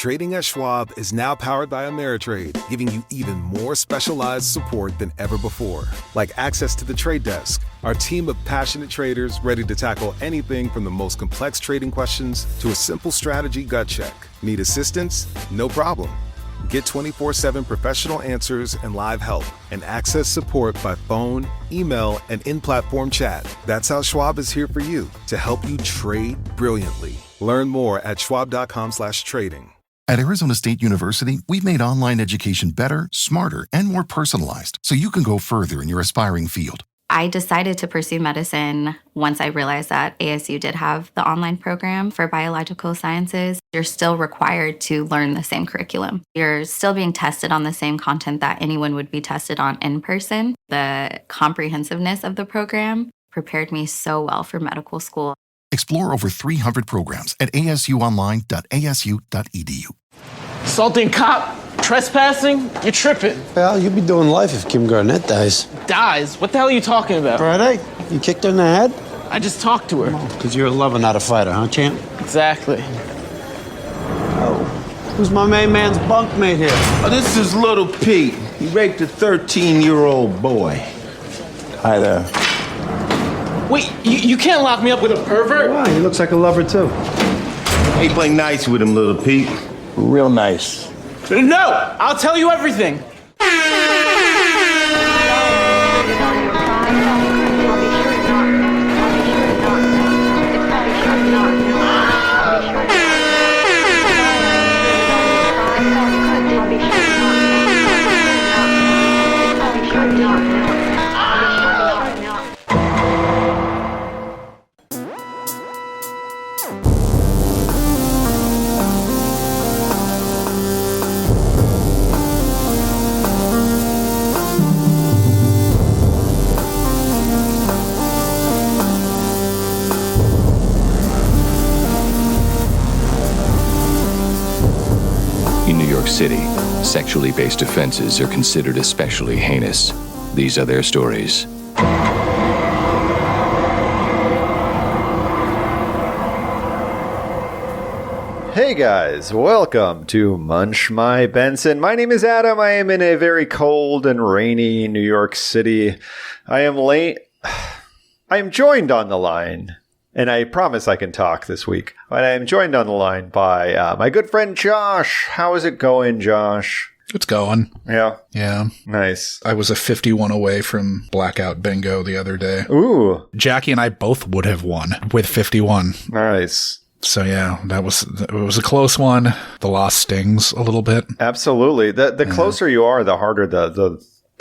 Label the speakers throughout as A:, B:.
A: Trading at Schwab is now powered by Ameritrade, giving you even more specialized support than ever before. Like access to the trade desk, our team of passionate traders ready to tackle anything from the most complex trading questions to a simple strategy gut check. Need assistance? No problem. Get 24/7 professional answers and live help, and access support by phone, email, and in-platform chat. That's how Schwab is here for you, to help you trade brilliantly. Learn more at schwab.com/trading.
B: At Arizona State University, we've made online education better, smarter, and more personalized so you can go further in your aspiring field.
C: I decided to pursue medicine once I realized that ASU did have the online program for biological sciences. You're still required to learn the same curriculum. You're still being tested on the same content that anyone would be tested on in person. The comprehensiveness of the program prepared me so well for medical school.
B: Explore over 300 programs at asuonline.asu.edu.
D: Assaulting cop, trespassing, you're tripping.
E: Well, you'll be doing life if Kim Garnett dies.
D: Dies? What the hell are you talking about?
E: Friday, you kicked her in the head?
D: I just talked to her.
E: Because you're a lover, not a fighter, huh, champ?
D: Exactly.
E: Oh, who's my main man's bunkmate here?
F: Oh, this is little Pete. He raped a 13-year-old boy.
E: Hi there.
D: Wait, you can't lock me up with a pervert?
E: Why? He looks like a lover, too.
F: Hey, play nice with him, little Pete.
E: Real nice.
D: No! I'll tell you everything.
G: City, sexually based offenses are considered especially heinous. These are their stories.
H: Hey guys, welcome to Munch My Benson. My name is Adam. I am in a very cold and rainy New York City. I am joined on the line, and I promise I can talk this week, but I am joined on the line by my good friend Josh. How is it going, Josh?
I: It's going.
H: Yeah?
I: Yeah.
H: Nice.
I: I was a 51 away from blackout bingo the other day.
H: Ooh.
I: Jackie and I both would have won with 51.
H: Nice.
I: So yeah, it was a close one. The loss stings a little bit.
H: Absolutely. The closer you are, the harder to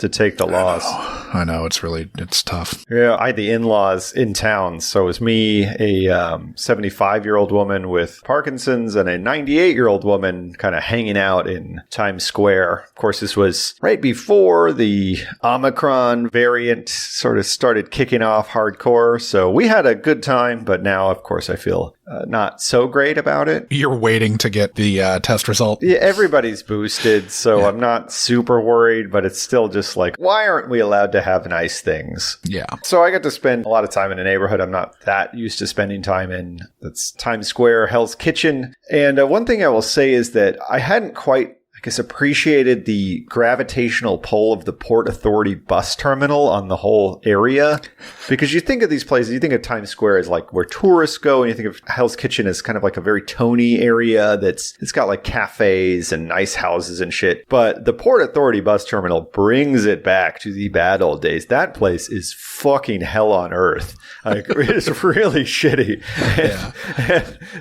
H: take the loss.
I: I know. It's tough.
H: Yeah, I had the in-laws in town. So it was me, a 75-year-old woman with Parkinson's, and a 98-year-old woman kind of hanging out in Times Square. Of course, this was right before the Omicron variant sort of started kicking off hardcore. So we had a good time, but now, of course, I feel not so great about it.
I: You're waiting to get the test result.
H: Yeah, everybody's boosted, so I'm not super worried, but it's still just like, why aren't we allowed to have nice things?
I: Yeah.
H: So I got to spend a lot of time in a neighborhood I'm not that used to spending time in. That's Times Square, Hell's Kitchen. And one thing I will say is that I hadn't quite, I guess, appreciated the gravitational pull of the Port Authority bus terminal on the whole area. Because you think of these places, you think of Times Square as like where tourists go, and you think of Hell's Kitchen as kind of like a very Tony area it's got like cafes and nice houses and shit. But the Port Authority bus terminal brings it back to the bad old days. That place is fucking hell on earth. Like, it's really shitty.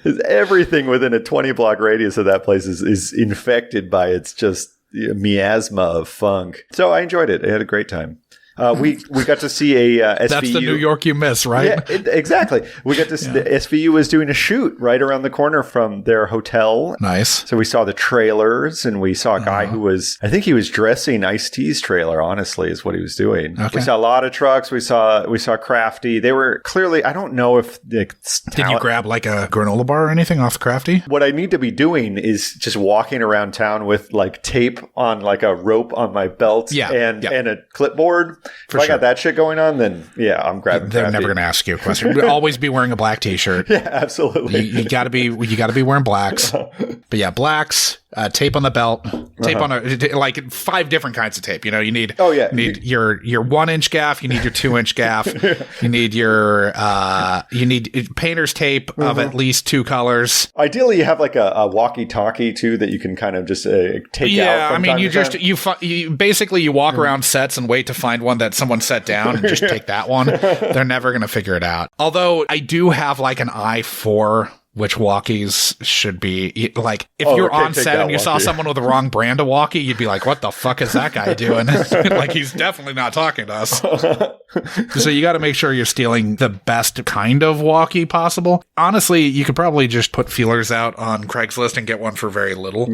H: And everything within a 20-block radius of that place is infected by its just miasma of funk. So I enjoyed it. I had a great time. We got to see a SVU.
I: That's the New York you miss, right?
H: Yeah, exactly. We got to see the SVU was doing a shoot right around the corner from their hotel.
I: Nice.
H: So we saw the trailers, and we saw a guy who was, I think he was dressing Ice-T's trailer, honestly, is what he was doing. Okay. We saw a lot of trucks. We saw Crafty. They were clearly, I don't know if... Did
I: you grab like a granola bar or anything off Crafty?
H: What I need to be doing is just walking around town with like tape on like a rope on my belt and a clipboard. If I got that shit going on, then yeah, I'm grabbing
I: They're
H: Crafty.
I: never going to ask you a question. Always be wearing a black t-shirt.
H: Yeah, absolutely.
I: You got to be wearing blacks. But yeah, blacks, tape on the belt, tape on like 5 different kinds of tape. You know, you need you need your 1-inch gaff, you need your 2-inch gaff, you need your painter's tape of at least 2 colors.
H: Ideally, you have like a walkie-talkie too that you can kind of just take out.
I: Yeah, I mean, you basically you walk around sets and wait to find one that someone set down and just take that one. They're never going to figure it out. Although I do have like an eye for which walkies should be. Like, if you're on set and you saw someone with the wrong brand of walkie, you'd be like, what the fuck is that guy doing? Like, he's definitely not talking to us. So you got to make sure you're stealing the best kind of walkie possible. Honestly, you could probably just put feelers out on Craigslist and get one for very little.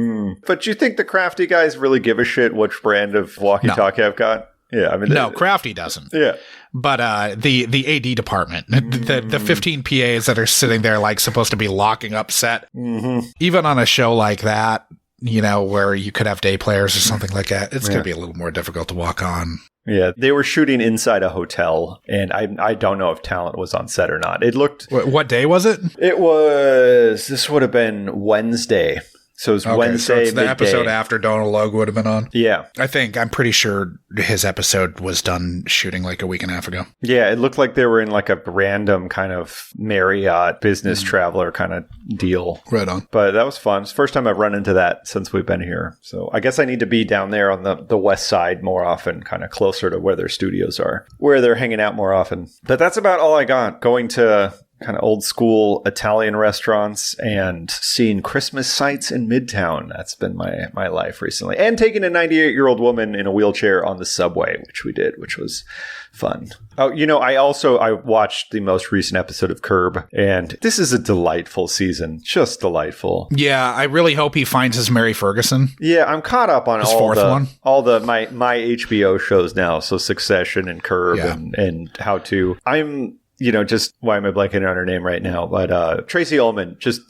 H: But you think the Crafty guys really give a shit which brand of walkie-talkie I've got? Yeah, I mean,
I: no, Crafty doesn't. Yeah. But the AD department, the 15 PAs that are sitting there like supposed to be locking up set, even on a show like that, you know, where you could have day players or something like that, it's going to be a little more difficult to walk on.
H: Yeah, they were shooting inside a hotel, and I don't know if talent was on set or not. It looked...
I: What day was it?
H: This would have been Wednesday. So it was Wednesday,
I: so it's the episode after Donald Logue would have been on?
H: Yeah.
I: I'm pretty sure his episode was done shooting like a week and a half ago.
H: Yeah, it looked like they were in like a random kind of Marriott business traveler kind of deal.
I: Right on.
H: But that was fun. It's the first time I've run into that since we've been here. So I guess I need to be down there on the west side more often, kind of closer to where their studios are, where they're hanging out more often. But that's about all I got. Going to kind of old school Italian restaurants and seeing Christmas sights in Midtown. That's been my life recently. And taking a 98-year-old woman in a wheelchair on the subway, which we did, which was fun. Oh, you know, I watched the most recent episode of Curb, and this is a delightful season. Just delightful.
I: Yeah, I really hope he finds his Mary Ferguson.
H: Yeah, I'm caught up on
I: his
H: all
I: my
H: HBO shows now. So Succession and Curb and How To. Why am I blanking on her name right now? But Tracy Ullman, just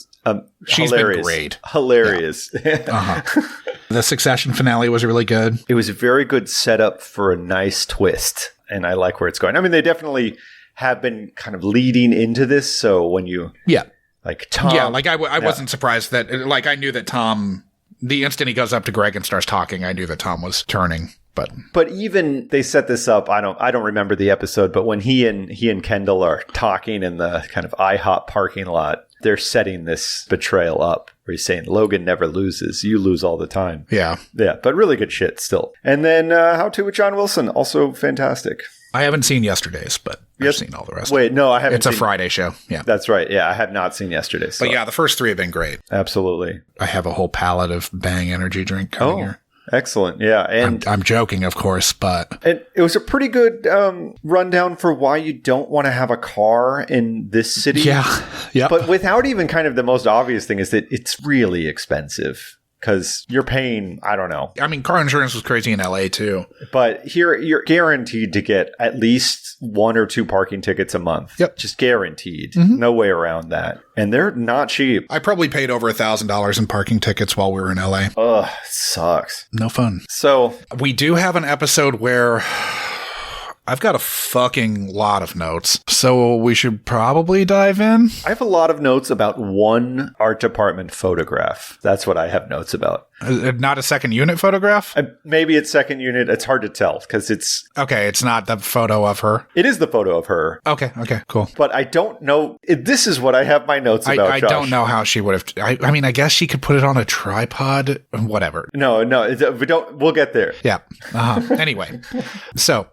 I: she's
H: hilarious.
I: Been great.
H: Hilarious.
I: Yeah. The Succession finale was really good.
H: It was a very good setup for a nice twist, and I like where it's going. I mean, they definitely have been kind of leading into this, so when you...
I: Yeah.
H: Like Tom...
I: Yeah, like I wasn't surprised that... Like, I knew that Tom... The instant he goes up to Greg and starts talking, I knew that Tom was turning. But
H: even they set this up. I don't remember the episode, but when he and Kendall are talking in the kind of IHOP parking lot, they're setting this betrayal up where he's saying Logan never loses. You lose all the time.
I: Yeah.
H: Yeah. But really good shit still. And then How To with John Wilson. Also fantastic.
I: I haven't seen Yesterday's, but I've seen all the rest.
H: Wait, no, I haven't.
I: It's a Friday show. Yeah.
H: That's right. Yeah. I have not seen Yesterday's.
I: But yeah, the first 3 have been great.
H: Absolutely.
I: I have a whole pallet of Bang energy drink coming here.
H: Excellent. Yeah. And
I: I'm joking, of course, but
H: it was a pretty good rundown for why you don't want to have a car in this city.
I: Yeah. Yeah.
H: But without even kind of the most obvious thing is that it's really expensive because you're paying, I don't know.
I: I mean, car insurance was crazy in LA too.
H: But here you're guaranteed to get at least 1 or 2 parking tickets a month.
I: Yep.
H: Just guaranteed. No way around that. And they're not cheap.
I: I probably paid over $1,000 in parking tickets while we were in LA.
H: Ugh, sucks.
I: No fun.
H: So
I: we do have an episode where I've got a fucking lot of notes, so we should probably dive in.
H: I have a lot of notes about one art department photograph. That's what I have notes about.
I: Not a second unit photograph?
H: Maybe it's second unit. It's hard to tell because it's...
I: Okay, it's not the photo of her.
H: It is the photo of her.
I: Okay, cool.
H: But I don't know. This is what I have my notes about,
I: I don't know how she would have... I mean, I guess she could put it on a tripod. Whatever.
H: No. We'll get there.
I: Yeah. Anyway, so...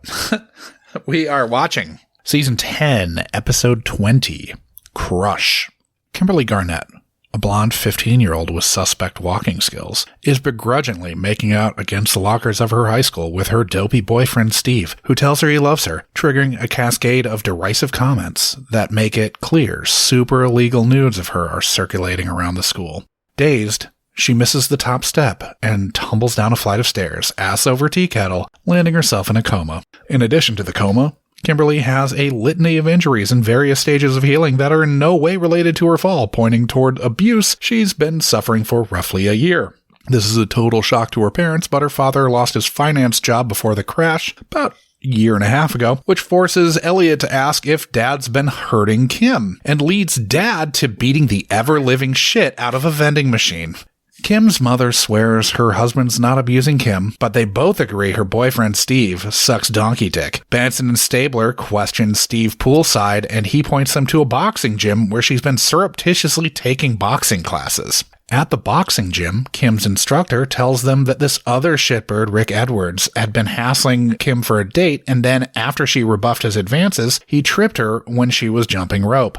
I: We are watching Season 10, Episode 20, Crush. Kimberly Garnett, a blonde 15-year-old with suspect walking skills, is begrudgingly making out against the lockers of her high school with her dopey boyfriend Steve, who tells her he loves her, triggering a cascade of derisive comments that make it clear super illegal nudes of her are circulating around the school. Dazed, she misses the top step and tumbles down a flight of stairs, ass over tea kettle, landing herself in a coma. In addition to the coma, Kimberly has a litany of injuries in various stages of healing that are in no way related to her fall, pointing toward abuse she's been suffering for roughly a year. This is a total shock to her parents, but her father lost his finance job before the crash about year and a half ago, which forces Elliot to ask if Dad's been hurting Kim and leads Dad to beating the ever-living shit out of a vending machine. Kim's mother swears her husband's not abusing Kim, but they both agree her boyfriend Steve sucks donkey dick. Benson and Stabler question Steve poolside, and he points them to a boxing gym where she's been surreptitiously taking boxing classes. At the boxing gym, Kim's instructor tells them that this other shitbird, Rick Edwards, had been hassling Kim for a date, and then after she rebuffed his advances, he tripped her when she was jumping rope.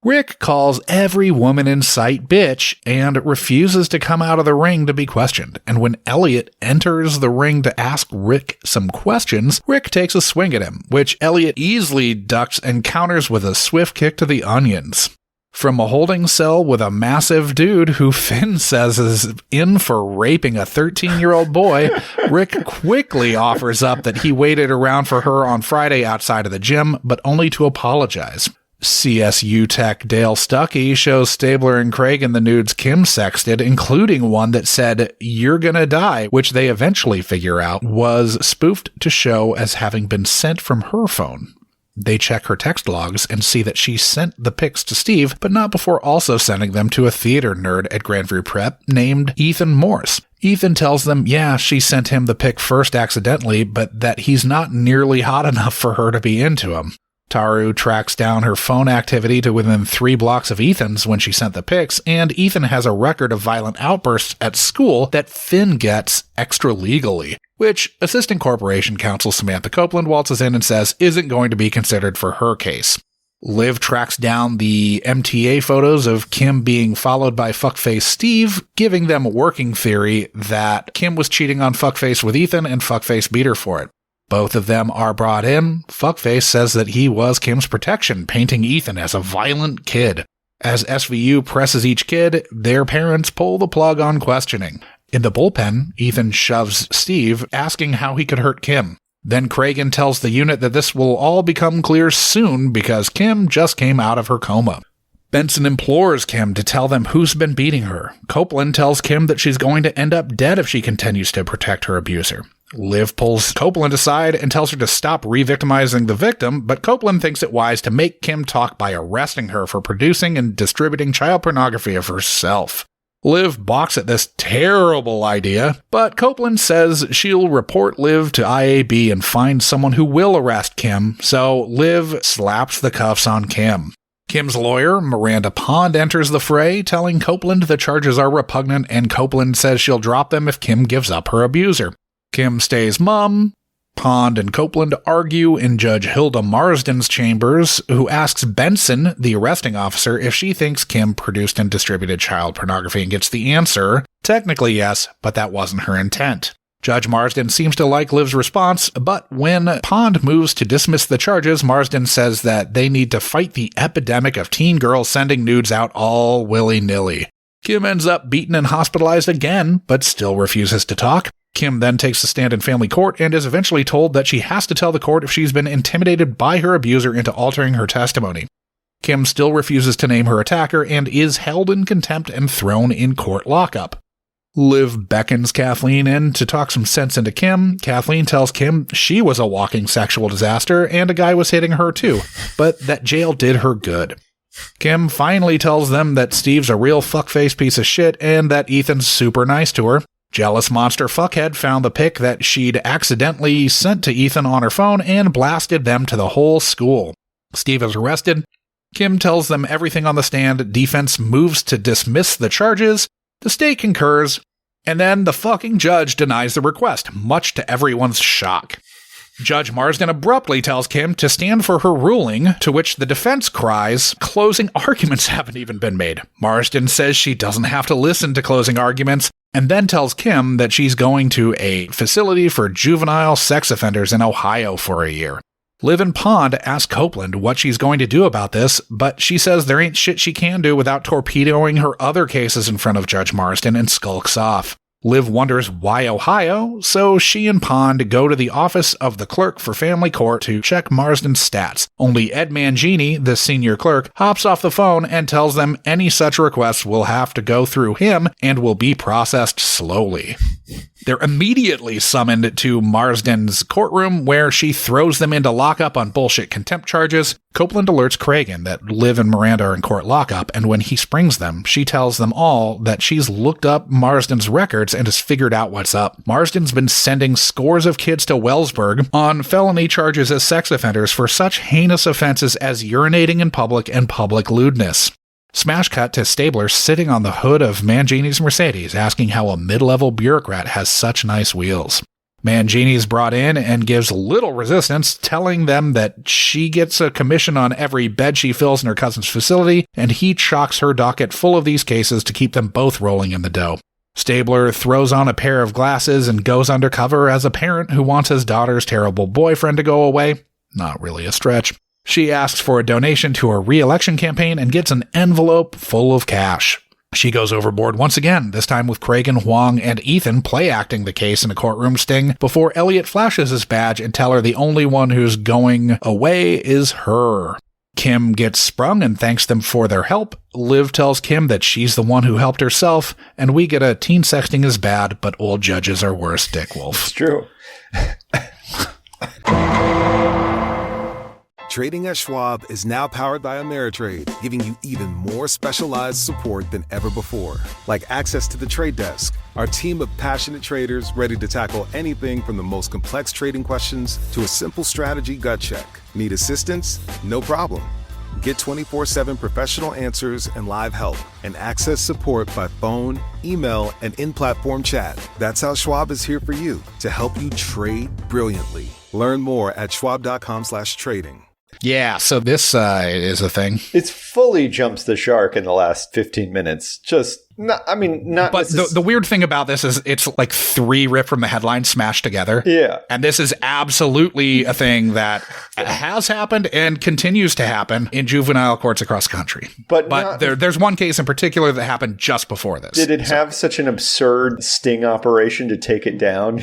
I: Rick calls every woman in sight bitch and refuses to come out of the ring to be questioned. And when Elliot enters the ring to ask Rick some questions, Rick takes a swing at him, which Elliot easily ducks and counters with a swift kick to the onions. From a holding cell with a massive dude who Finn says is in for raping a 13-year-old boy, Rick quickly offers up that he waited around for her on Friday outside of the gym, but only to apologize. CSU Tech Dale Stuckey shows Stabler and Craig in the nudes Kim sexted, including one that said, "You're gonna die," which they eventually figure out was spoofed to show as having been sent from her phone. They check her text logs and see that she sent the pics to Steve, but not before also sending them to a theater nerd at Grandview Prep named Ethan Morse. Ethan tells them, yeah, she sent him the pic first accidentally, but that he's not nearly hot enough for her to be into him. Taru tracks down her phone activity to within 3 blocks of Ethan's when she sent the pics, and Ethan has a record of violent outbursts at school that Finn gets extra legally, which Assistant Corporation Counsel Samantha Copeland waltzes in and says isn't going to be considered for her case. Liv tracks down the MTA photos of Kim being followed by Fuckface Steve, giving them a working theory that Kim was cheating on Fuckface with Ethan and Fuckface beat her for it. Both of them are brought in. Fuckface says that he was Kim's protection, painting Ethan as a violent kid. As SVU presses each kid, their parents pull the plug on questioning. In the bullpen, Ethan shoves Steve, asking how he could hurt Kim. Then Cragen tells the unit that this will all become clear soon because Kim just came out of her coma. Benson implores Kim to tell them who's been beating her. Copeland tells Kim that she's going to end up dead if she continues to protect her abuser. Liv pulls Copeland aside and tells her to stop re-victimizing the victim, but Copeland thinks it wise to make Kim talk by arresting her for producing and distributing child pornography of herself. Liv balks at this terrible idea, but Copeland says she'll report Liv to IAB and find someone who will arrest Kim, so Liv slaps the cuffs on Kim. Kim's lawyer, Miranda Pond, enters the fray, telling Copeland the charges are repugnant, and Copeland says she'll drop them if Kim gives up her abuser. Kim stays mum. Pond and Copeland argue in Judge Hilda Marsden's chambers, who asks Benson, the arresting officer, if she thinks Kim produced and distributed child pornography, and gets the answer, technically yes, but that wasn't her intent. Judge Marsden seems to like Liv's response, but when Pond moves to dismiss the charges, Marsden says that they need to fight the epidemic of teen girls sending nudes out all willy-nilly. Kim ends up beaten and hospitalized again, but still refuses to talk. Kim then takes a stand in family court and is eventually told that she has to tell the court if she's been intimidated by her abuser into altering her testimony. Kim still refuses to name her attacker and is held in contempt and thrown in court lockup. Liv beckons Kathleen in to talk some sense into Kim. Kathleen tells Kim she was a walking sexual disaster and a guy was hitting her too, but that jail did her good. Kim finally tells them that Steve's a real fuckface piece of shit and that Ethan's super nice to her. Jealous monster fuckhead found the pic that she'd accidentally sent to Ethan on her phone and blasted them to the whole school. Steve is arrested. Kim tells them everything on the stand. Defense moves to dismiss the charges. The state concurs. And then the fucking judge denies the request, much to everyone's shock. Judge Marsden abruptly tells Kim to stand for her ruling, to which the defense cries, closing arguments haven't even been made. Marsden says she doesn't have to listen to closing arguments, and then tells Kim that she's going to a facility for juvenile sex offenders in Ohio for a year. Liv and Pond ask Copeland what she's going to do about this, but she says there ain't shit she can do without torpedoing her other cases in front of Judge Marsden and skulks off. Liv wonders why Ohio, so she and Pond go to the office of the clerk for family court to check Marsden's stats. Only Ed Mangini, the senior clerk, hops off the phone and tells them any such requests will have to go through him and will be processed slowly. They're immediately summoned to Marsden's courtroom, where she throws them into lockup on bullshit contempt charges. Copeland alerts Cragen that Liv and Miranda are in court lockup, and when he springs them, she tells them all that she's looked up Marsden's records and has figured out what's up. Marsden's been sending scores of kids to Wellsburg on felony charges as sex offenders for such heinous offenses as urinating in public and public lewdness. Smash cut to Stabler sitting on the hood of Mangini's Mercedes, asking how a mid-level bureaucrat has such nice wheels. Mangini's brought in and gives little resistance, telling them that she gets a commission on every bed she fills in her cousin's facility, and he chocks her docket full of these cases to keep them both rolling in the dough. Stabler throws on a pair of glasses and goes undercover as a parent who wants his daughter's terrible boyfriend to go away. Not really a stretch. She asks for a donation to her re-election campaign and gets an envelope full of cash. She goes overboard once again, this time with Cragen, Huang, and Ethan play-acting the case in a courtroom sting before Elliot flashes his badge and tell her the only one who's going away is her. Kim gets sprung and thanks them for their help. Liv tells Kim that she's the one who helped herself, and we get a teen sexting is bad, but old judges are worse, Dick Wolf.
H: It's true.
A: Trading at Schwab is now powered by Ameritrade, giving you even more specialized support than ever before. Like access to the trade desk, our team of passionate traders ready to tackle anything from the most complex trading questions to a simple strategy gut check. Need assistance? No problem. Get 24/7 professional answers and live help, and access support by phone, email, and in-platform chat. That's how Schwab is here for you, to help you trade brilliantly. Learn more at schwab.com/trading.
I: Yeah, so this is a thing.
H: It's fully jumps the shark in the last 15 minutes. Just, not.
I: But the weird thing about this is it's like three ripped from the headline smashed together.
H: Yeah.
I: And this is absolutely a thing that has happened and continues to happen in juvenile courts across the country. But there's one case in particular that happened just before this.
H: Did it have such an absurd sting operation to take it down?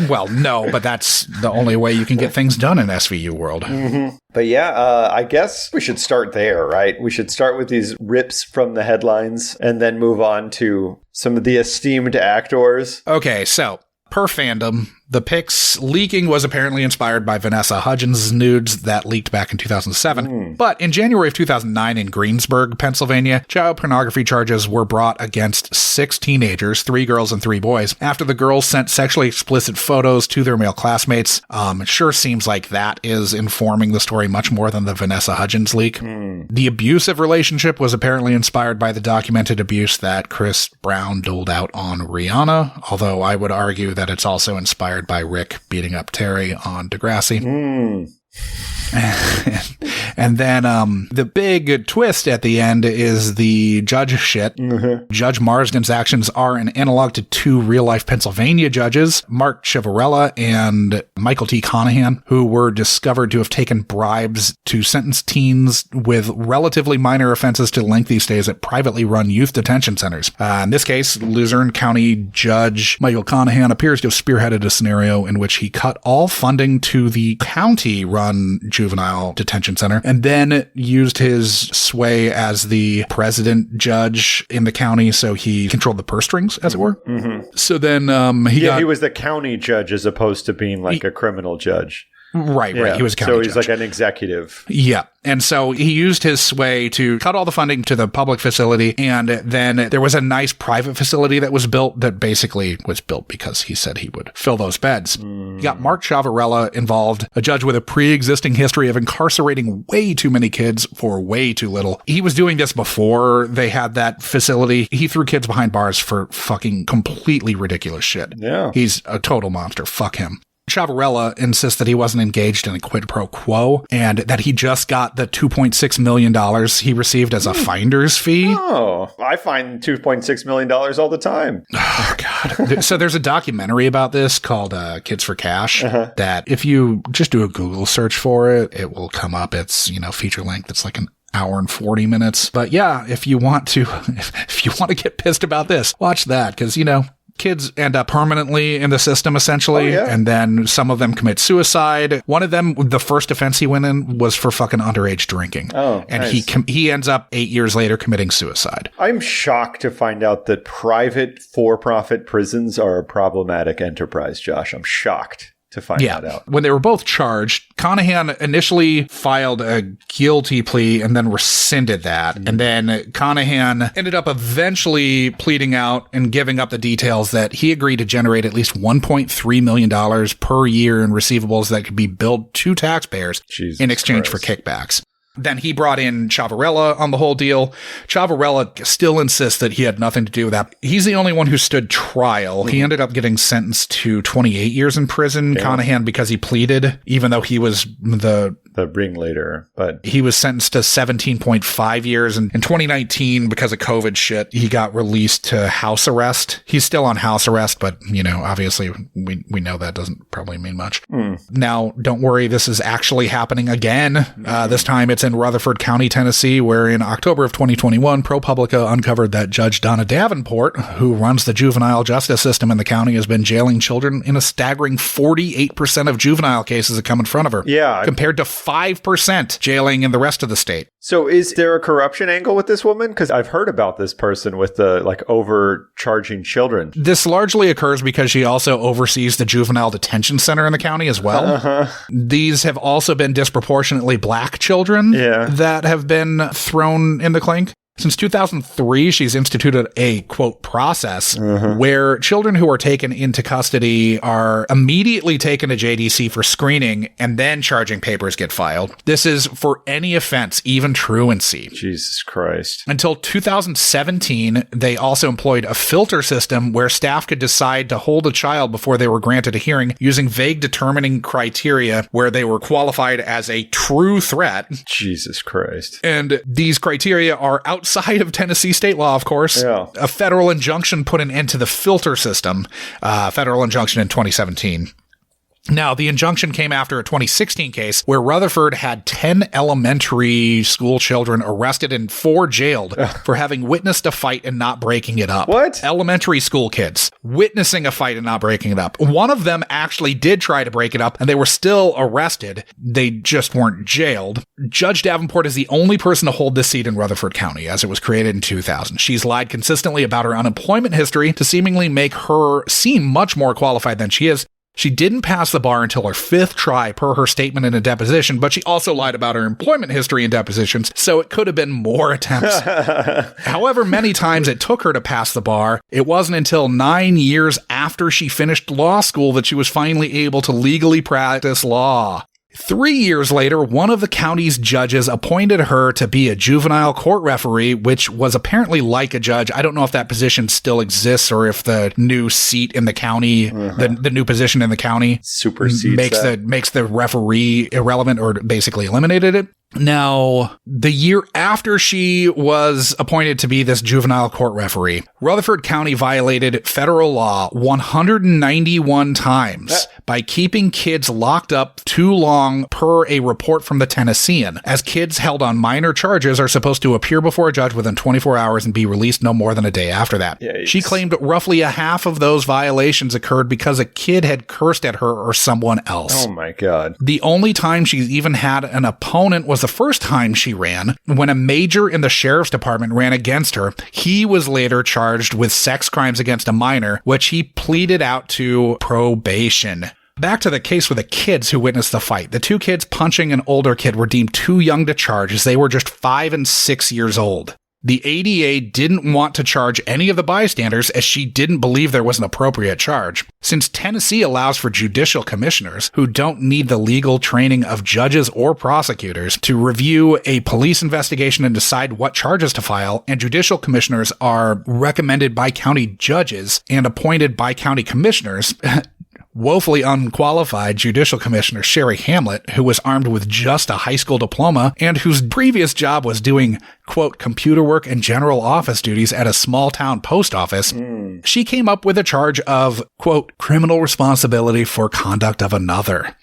I: Well, no, but that's the only way you can get things done in SVU world.
H: Mm-hmm. But yeah, I guess we should start there, right? We should start with these rips from the headlines and then move on to some of the esteemed actors.
I: Okay, so per fandom, the pics leaking was apparently inspired by Vanessa Hudgens' nudes that leaked back in 2007. But in January of 2009 in Greensburg, Pennsylvania, child pornography charges were brought against 6 teenagers, 3 girls and 3 boys, after the girls sent sexually explicit photos to their male classmates. It sure seems like that is informing the story much more than the Vanessa Hudgens leak. The abusive relationship was apparently inspired by the documented abuse that Chris Brown doled out on Rihanna, although I would argue that it's also inspired by Rick beating up Terry on Degrassi. And then the big twist at the end is the judge shit. Judge Marsden's actions are an analog to 2 real-life Pennsylvania judges, Mark Chiavarella and Michael T. Conahan, who were discovered to have taken bribes to sentence teens with relatively minor offenses to lengthy stays at privately run youth detention centers. In this case, Luzerne County Judge Michael Conahan appears to have spearheaded a scenario in which he cut all funding to the county-run juvenile detention center, and then used his sway as the president judge in the county, so he controlled the purse strings, as it were. So then he was
H: the county judge as opposed to being like a criminal judge.
I: Right. He was a county judge.
H: So he's like an executive.
I: Yeah. And so he used his sway to cut all the funding to the public facility. And then there was a nice private facility that was built that basically was built because he said he would fill those beds. You got Mark Chiavarella involved, a judge with a pre-existing history of incarcerating way too many kids for way too little. He was doing this before they had that facility. He threw kids behind bars for fucking completely ridiculous shit.
H: Yeah.
I: He's a total monster. Fuck him. Chiavarella insists that he wasn't engaged in a quid pro quo and that he just got the $2.6 million he received as a finder's fee.
H: Oh, I find $2.6 million all the time.
I: Oh, God. So there's a documentary about this called Kids for Cash that if you just do a Google search for it, it will come up. It's, feature length. It's like an hour and 40 minutes. But yeah, if you want to get pissed about this, watch that because, kids end up permanently in the system, essentially.
H: Oh, yeah.
I: And then some of them commit suicide. One of them, the first offense he went in was for fucking underage drinking.
H: Oh,
I: and
H: nice.
I: he ends up 8 years later committing suicide.
H: I'm shocked to find out that private for-profit prisons are a problematic enterprise, Josh. I'm shocked to find that out.
I: When they were both charged, Conahan initially filed a guilty plea and then rescinded that. And then Conahan ended up eventually pleading out and giving up the details that he agreed to generate at least $1.3 million per year in receivables that could be billed to taxpayers in exchange for kickbacks. Then he brought in Chavarella on the whole deal. Chavarella still insists that he had nothing to do with that. He's the only one who stood trial. He ended up getting sentenced to 28 years in prison, Conahan, because he pleaded, even though he was the
H: ringleader. But
I: he was sentenced to 17.5 years. And in 2019, because of COVID shit, he got released to house arrest. He's still on house arrest, but, you know, obviously we know that doesn't probably mean much. Now, don't worry, this is actually happening again. This time it's in Rutherford County, Tennessee, where in October of 2021, ProPublica uncovered that Judge Donna Davenport, who runs the juvenile justice system in the county, has been jailing children in a staggering 48% of juvenile cases that come in front of her.
H: Yeah.
I: Compared to 5% jailing in the rest of the state.
H: So is there a corruption angle with this woman? Because I've heard about this person with the overcharging children.
I: This largely occurs because she also oversees the juvenile detention center in the county as well. These have also been disproportionately black children that have been thrown in the clink. Since 2003, she's instituted a, quote, process where children who are taken into custody are immediately taken to JDC for screening and then charging papers get filed. This is for any offense, even truancy.
H: Jesus Christ.
I: Until 2017, they also employed a filter system where staff could decide to hold a child before they were granted a hearing using vague determining criteria where they were qualified as a true threat.
H: Jesus Christ.
I: And these criteria are outside of Tennessee state law, of course. A federal injunction put an end to the filter system, federal injunction in 2017. Now, the injunction came after a 2016 case where Rutherford had 10 elementary school children arrested and 4 jailed for having witnessed a fight and not breaking it up.
H: What?
I: Elementary school kids witnessing a fight and not breaking it up. One of them actually did try to break it up, and they were still arrested. They just weren't jailed. Judge Davenport is the only person to hold this seat in Rutherford County, as it was created in 2000. She's lied consistently about her unemployment history to seemingly make her seem much more qualified than she is. She didn't pass the bar until her 5th try, per her statement in a deposition, but she also lied about her employment history in depositions, so it could have been more attempts. However many times it took her to pass the bar, it wasn't until 9 years after she finished law school that she was finally able to legally practice law. 3 years later, one of the county's judges appointed her to be a juvenile court referee, which was apparently like a judge. I don't know if that position still exists or if the new seat in the county, the new position in the county
H: supersedes
I: makes the referee irrelevant or basically eliminated it. Now, the year after she was appointed to be this juvenile court referee, Rutherford County violated federal law 191 times by keeping kids locked up too long per a report from the Tennessean, as kids held on minor charges are supposed to appear before a judge within 24 hours and be released no more than a day after that.
H: Yikes.
I: She claimed roughly a half of those violations occurred because a kid had cursed at her or someone else.
H: Oh my God.
I: The only time she's even had an opponent was the first time she ran, when a major in the sheriff's department ran against her. He was later charged with sex crimes against a minor, which he pleaded out to probation. Back to the case with the kids who witnessed the fight. The 2 kids punching an older kid were deemed too young to charge, as they were just 5 and 6 years old. The ADA didn't want to charge any of the bystanders, as she didn't believe there was an appropriate charge. Since Tennessee allows for judicial commissioners, who don't need the legal training of judges or prosecutors, to review a police investigation and decide what charges to file, and judicial commissioners are recommended by county judges and appointed by county commissioners, woefully unqualified judicial commissioner Sherry Hamlet, who was armed with just a high school diploma and whose previous job was doing, quote, computer work and general office duties at a small town post office, she came up with a charge of, quote, criminal responsibility for conduct of another.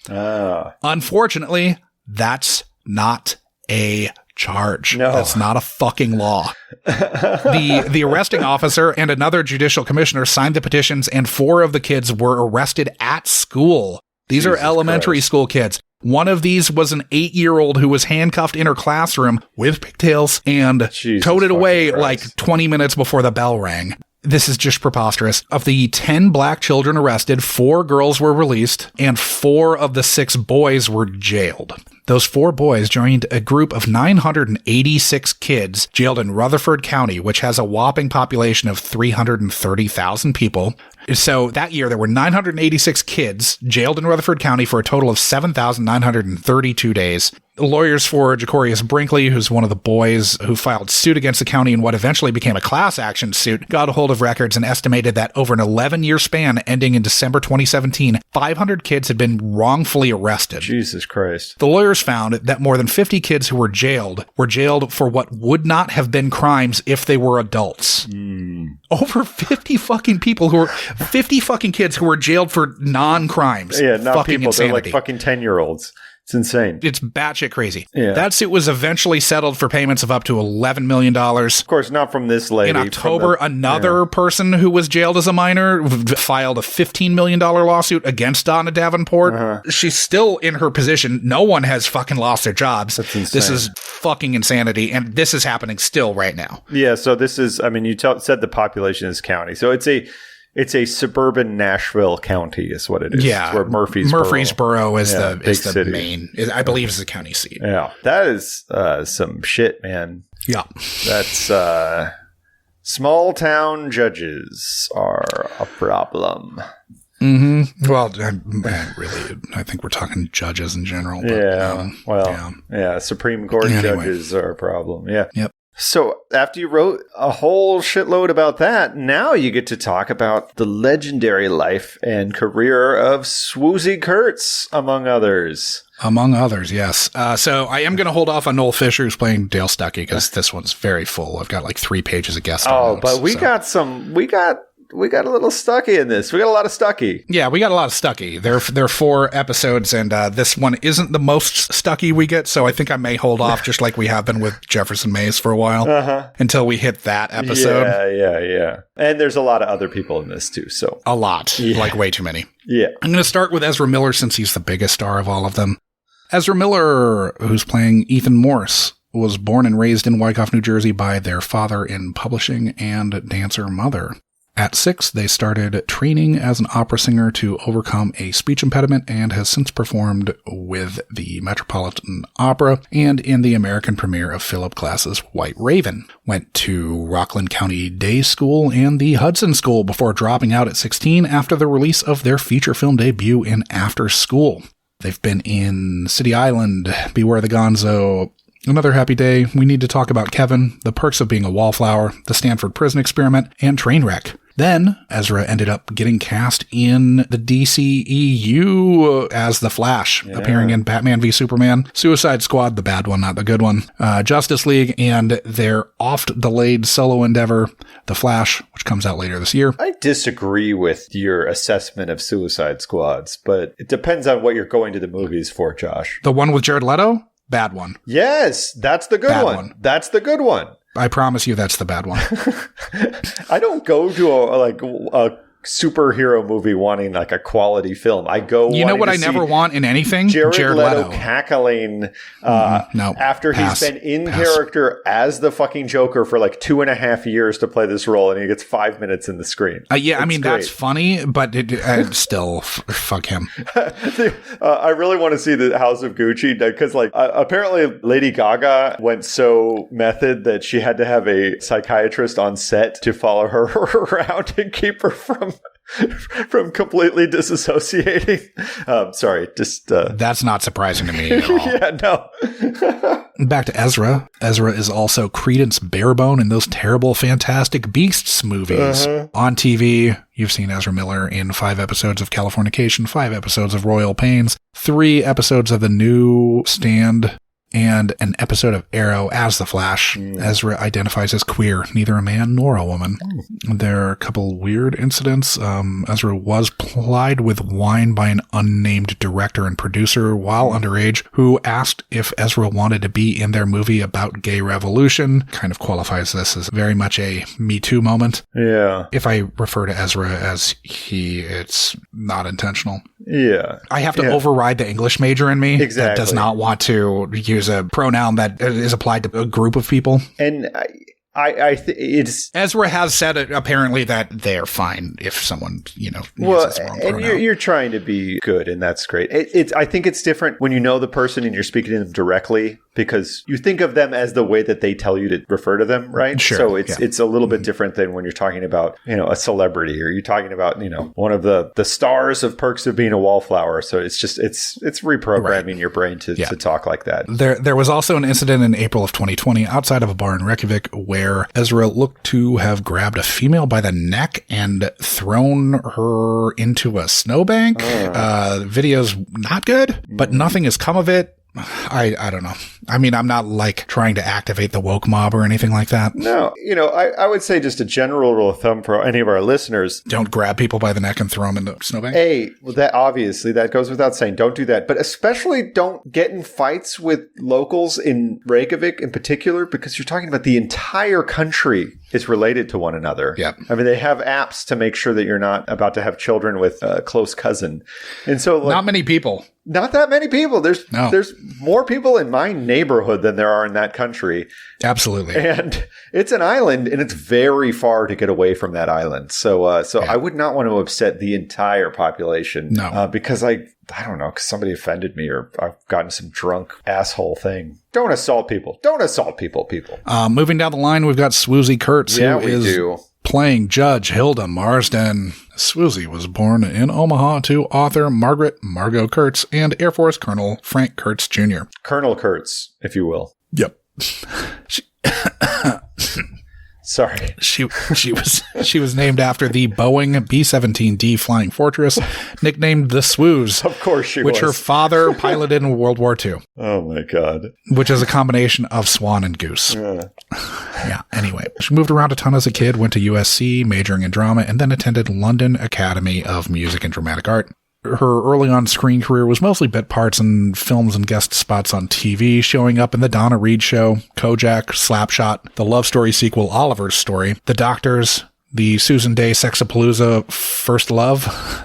I: Unfortunately, that's not a charge.
H: No.
I: That's not a fucking law. The arresting officer and another judicial commissioner signed the petitions, and 4 of the kids were arrested at school. These
H: Jesus
I: are elementary
H: Christ.
I: school kids. One of these was an 8-year-old who was handcuffed in her classroom with pigtails and
H: Jesus
I: toted away
H: fucking
I: like
H: Christ.
I: 20 minutes before the bell rang. This is just preposterous. Of the 10 black children arrested, 4 girls were released and 4 of the 6 boys were jailed. Those 4 boys joined a group of 986 kids jailed in Rutherford County, which has a whopping population of 330,000 people. So that year, there were 986 kids jailed in Rutherford County for a total of 7,932 days. Lawyers for Jacorius Brinkley, who's one of the boys who filed suit against the county in what eventually became a class action suit, got a hold of records and estimated that over an 11-year span ending in December 2017, 500 kids had been wrongfully arrested.
H: Jesus Christ.
I: The lawyers found that more than 50 kids who were jailed for what would not have been crimes if they were adults. Over 50 fucking kids who were jailed for non-crimes.
H: Yeah, not
I: fucking
H: people.
I: insanity.
H: They're like fucking 10-year-olds. It's insane.
I: It's batshit crazy.
H: Yeah.
I: That suit was eventually settled for payments of up to $11 million.
H: Of course, not from this lady.
I: In October, another person who was jailed as a minor filed a $15 million lawsuit against Donna Davenport. She's still in her position. No one has fucking lost their jobs.
H: That's insane.
I: This is fucking insanity, and this is happening still right now.
H: Yeah, so this is, I mean, you said the population is county. So it's a suburban Nashville county is what it is.
I: Yeah.
H: It's where Murfreesboro
I: is
H: big
I: the
H: city.
I: main, I believe is the county seat.
H: Yeah. That is some shit, man.
I: Yeah.
H: That's small town judges are a problem.
I: Mm-hmm. Well, I think we're talking judges in general. But,
H: Supreme Court judges are a problem. Yeah.
I: Yep.
H: So after you wrote a whole shitload about that, now you get to talk about the legendary life and career of Swoozie Kurtz, among others.
I: Among others, yes. So I am going to hold off on Noel Fisher, who's playing Dale Stuckey, because this one's very full. I've got like 3 pages of guest stars.
H: Oh, but we got a little Stuckey in this. We got a lot of Stuckey.
I: Yeah, we got a lot of Stuckey. There are 4 episodes, and this one isn't the most Stuckey we get, so I think I may hold off, just like we have been with Jefferson Mays for a while, until we hit that episode.
H: Yeah. And there's a lot of other people in this, too. So
I: a lot. Like way too many.
H: Yeah.
I: I'm going to start with Ezra Miller, since he's the biggest star of all of them. Ezra Miller, who's playing Ethan Morse, was born and raised in Wyckoff, New Jersey by their father in publishing and dancer mother. At 6, they started training as an opera singer to overcome a speech impediment and has since performed with the Metropolitan Opera and in the American premiere of Philip Glass's White Raven. Went to Rockland County Day School and the Hudson School before dropping out at 16 after the release of their feature film debut in After School. They've been in City Island, Beware the Gonzo, Another Happy Day, We Need to Talk About Kevin, The Perks of Being a Wallflower, The Stanford Prison Experiment, and Trainwreck. Then, Ezra ended up getting cast in the DCEU as The Flash, appearing in Batman v Superman, Suicide Squad, the bad one, not the good one, Justice League, and their oft-delayed solo endeavor, The Flash, which comes out later this year.
H: I disagree with your assessment of Suicide Squads, but it depends on what you're going to the movies for, Josh.
I: The one with Jared Leto? Bad one.
H: Yes, that's the good one. That's the good one.
I: I promise you that's the bad one.
H: I don't go to a superhero movie wanting like a quality film. I go.
I: You know what I never want in anything?
H: Jared Leto cackling after he's been in character as the fucking Joker for like 2.5 years to play this role, and he gets 5 minutes in the screen.
I: I mean, great. That's funny, but still, fuck him.
H: I really want to see the House of Gucci because, like, apparently Lady Gaga went so method that she had to have a psychiatrist on set to follow her around and keep her from completely disassociating. Sorry, just
I: that's not surprising to me at all.
H: Yeah, no.
I: Back to Ezra. Ezra is also Credence Barebone in those terrible Fantastic Beasts movies. On TV, you've seen Ezra Miller in 5 episodes of Californication, 5 episodes of Royal Pains, 3 episodes of The New Stand, and an episode of Arrow as the Flash. Ezra identifies as queer, neither a man nor a woman. There are a couple weird incidents. Ezra was plied with wine by an unnamed director and producer while underage, who asked if Ezra wanted to be in their movie about gay revolution. Kind of qualifies this as very much a Me Too moment.
H: Yeah.
I: If I refer to Ezra as he, it's not intentional.
H: Yeah.
I: I have to override the English major in me
H: Exactly.
I: that does not want to use a pronoun that is applied to a group of people.
H: And it's
I: Ezra has said apparently that they're fine if someone, uses the wrong
H: and
I: pronoun.
H: you're trying to be good, and that's great. I think it's different when you know the person and you're speaking to them directly, because you think of them as the way that they tell you to refer to them, right?
I: Sure.
H: So it's a little bit different than when you're talking about, a celebrity, or you're talking about, one of the stars of Perks of Being a Wallflower. So it's reprogramming your brain to talk like that.
I: There was also an incident in April of 2020 outside of a bar in Reykjavik where Ezra looked to have grabbed a female by the neck and thrown her into a snowbank. Video's not good, but nothing has come of it. I don't know. I mean, I'm not like trying to activate the woke mob or anything like that.
H: No, I would say just a general rule of thumb for any of our listeners.
I: Don't grab people by the neck and throw them into a snowbank.
H: That goes without saying. Don't do that. But especially don't get in fights with locals in Reykjavik in particular, because you're talking about the entire country is related to one another.
I: Yeah.
H: I mean, they have apps to make sure that you're not about to have children with a close cousin. And so
I: not many people.
H: Not that many people. There's more people in my neighborhood than there are in that country.
I: Absolutely.
H: And it's an island, and it's very far to get away from that island. So I would not want to upset the entire population.
I: No.
H: Because I don't know, because somebody offended me, or I've gotten some drunk asshole thing. Don't assault people. Don't assault people.
I: Moving down the line, we've got Swoozie Kurtz, who is playing Judge Hilda Marsden. Swoozie was born in Omaha to author Margot Kurtz and Air Force Colonel Frank Kurtz Jr.
H: Colonel Kurtz, if you will.
I: Yep.
H: Sorry.
I: She was named after the Boeing B-17D Flying Fortress, nicknamed the Swooze.
H: Of course she was.
I: Which her father piloted in World War II.
H: Oh my God.
I: Which is a combination of swan and goose. Yeah, anyway. She moved around a ton as a kid, went to USC, majoring in drama, and then attended London Academy of Music and Dramatic Art. Her early on screen career was mostly bit parts in films and guest spots on TV, showing up in The Donna Reed Show, Kojak, Slapshot, the love story sequel Oliver's Story, The Doctors, the Susan Day Sexapalooza First Love,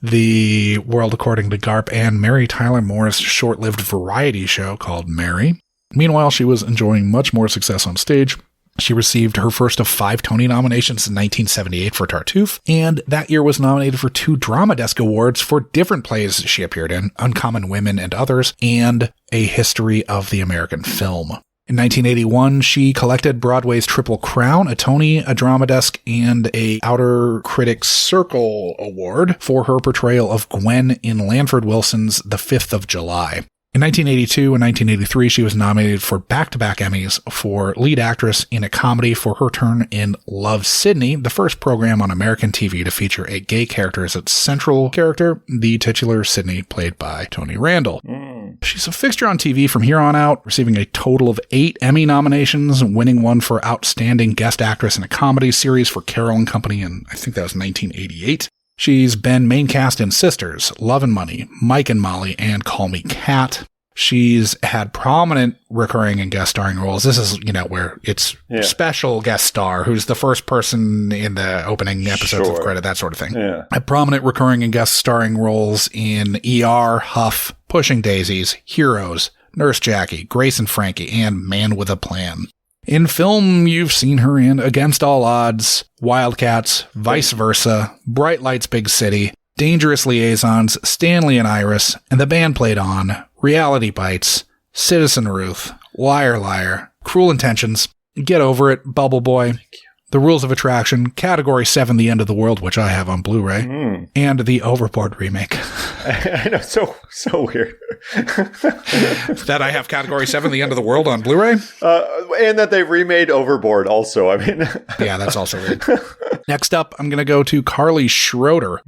I: The World According to Garp, and Mary Tyler Moore's short-lived variety show called Mary. Meanwhile, she was enjoying much more success on stage. She received her first of 5 Tony nominations in 1978 for Tartuffe, and that year was nominated for 2 Drama Desk Awards for different plays she appeared in, Uncommon Women and Others, and A History of the American Film. In 1981, she collected Broadway's Triple Crown, a Tony, a Drama Desk, and a Outer Critics Circle Award for her portrayal of Gwen in Lanford Wilson's The 5th of July. In 1982 and 1983, she was nominated for back-to-back Emmys for lead actress in a comedy for her turn in Love, Sydney, the first program on American TV to feature a gay character as its central character, the titular Sydney, played by Tony Randall. She's a fixture on TV from here on out, receiving a total of 8 Emmy nominations, winning one for Outstanding Guest Actress in a Comedy Series for Carol and Company in, I think that was 1988. She's been main cast in Sisters, Love and Money, Mike and Molly, and Call Me Kat. She's had prominent recurring and guest starring roles. This is, where it's special guest star, who's the first person in the opening episodes of credit, that sort of thing.
H: Yeah.
I: Had prominent recurring and guest starring roles in ER, Huff, Pushing Daisies, Heroes, Nurse Jackie, Grace and Frankie, and Man with a Plan. In film, you've seen her in Against All Odds, Wildcats, Vice Versa, Bright Lights Big City, Dangerous Liaisons, Stanley and Iris, and the band played on, Reality Bites, Citizen Ruth, Liar Liar, Cruel Intentions, Get Over It, Bubble Boy, The Rules of Attraction, Category 7, The End of the World, which I have on Blu-ray, and the Overboard remake.
H: I know, so weird.
I: That I have Category 7, The End of the World on Blu-ray.
H: And that they remade Overboard also, I mean.
I: Yeah, that's also weird. Next up, I'm going to go to Carly Schroeder,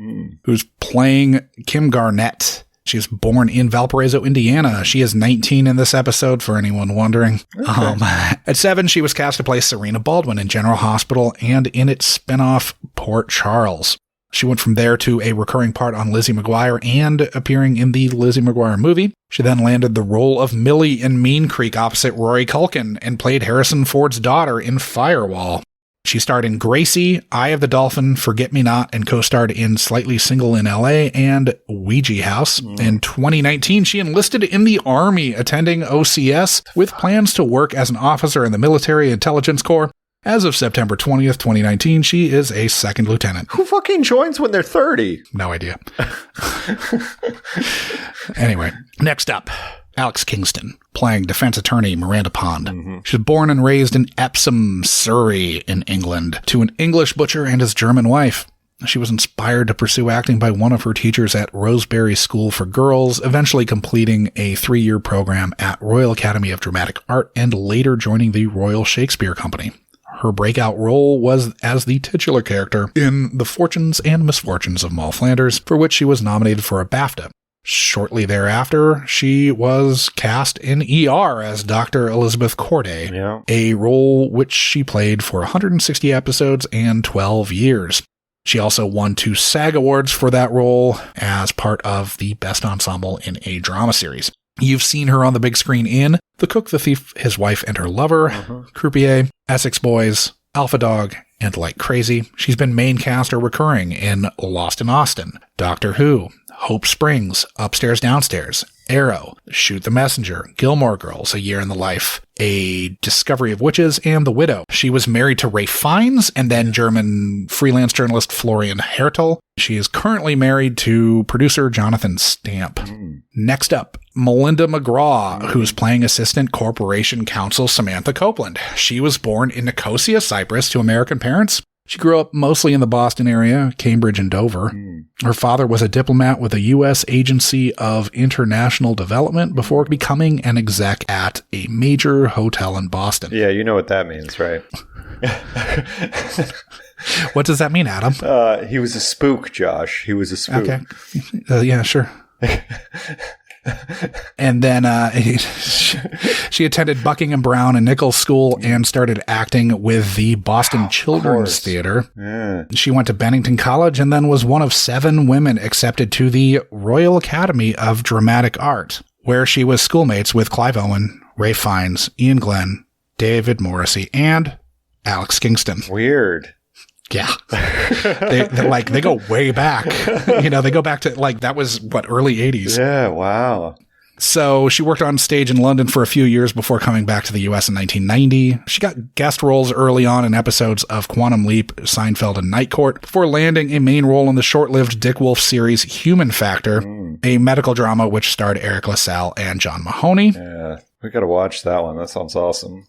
I: who's playing Kim Garnett She was born in Valparaiso, Indiana. She is 19 in this episode, for anyone wondering. Okay. At 7, she was cast to play Serena Baldwin in General Hospital and in its spinoff, Port Charles. She went from there to a recurring part on Lizzie McGuire and appearing in the Lizzie McGuire movie. She then landed the role of Millie in Mean Creek opposite Rory Culkin and played Harrison Ford's daughter in Firewall. She starred in Gracie, Eye of the Dolphin, Forget Me Not, and co-starred in Slightly Single in L.A. and Ouija House. In 2019, she enlisted in the Army, attending OCS, with plans to work as an officer in the Military Intelligence Corps. As of September 20th, 2019, she is a second lieutenant.
H: Who fucking joins when they're 30?
I: No idea. Anyway, next up. Alex Kingston, playing defense attorney Miranda Pond. She was born and raised in Epsom, Surrey, in England, to an English butcher and his German wife. She was inspired to pursue acting by one of her teachers at Rosebery School for Girls, eventually completing a 3-year program at Royal Academy of Dramatic Art and later joining the Royal Shakespeare Company. Her breakout role was as the titular character in The Fortunes and Misfortunes of Moll Flanders, for which she was nominated for a BAFTA. Shortly thereafter, she was cast in ER as Dr. Elizabeth Corday, a role which she played for 160 episodes and 12 years. She also won 2 SAG Awards for that role as part of the Best Ensemble in a Drama Series. You've seen her on the big screen in The Cook, the Thief, His Wife, and Her Lover, Croupier, Essex Boys, Alpha Dog, and Like Crazy. She's been main cast or recurring in Lost in Austin, Doctor Who, Hope Springs, Upstairs Downstairs, Arrow, Shoot the Messenger, Gilmore Girls, A Year in the Life, A Discovery of Witches, and The Widow. She was married to Ray Fiennes and then German freelance journalist Florian Hertel. She is currently married to producer Jonathan Stamp. Next up, Melinda McGraw, who's playing Assistant Corporation Counsel Samantha Copeland. She was born in Nicosia, Cyprus, to American parents. She grew up mostly in the Boston area, Cambridge and Dover. Her father was a diplomat with the U.S. Agency of International Development before becoming an exec at a major hotel in Boston.
H: Yeah, you know what that means, right?
I: What does that mean, Adam?
H: He was a spook, Josh. He was a spook.
I: Okay. Yeah, sure. And then she attended Buckingham Brown and Nichols School and started acting with the Boston Children's Theater. Yeah. She went to Bennington College and then was one of 7 women accepted to the Royal Academy of Dramatic Art, where she was schoolmates with Clive Owen, Ray Fiennes, Ian Glenn, David Morrissey, and Alex Kingston.
H: Weird.
I: Yeah. They go way back. They go back to that was early 80s.
H: Yeah, wow.
I: So she worked on stage in London for a few years before coming back to the US in 1990. She got guest roles early on in episodes of Quantum Leap, Seinfeld, and Night Court before landing a main role in the short-lived Dick Wolf series Human Factor, a medical drama which starred Eric LaSalle and John Mahoney.
H: Yeah, we got to watch that one. That sounds awesome.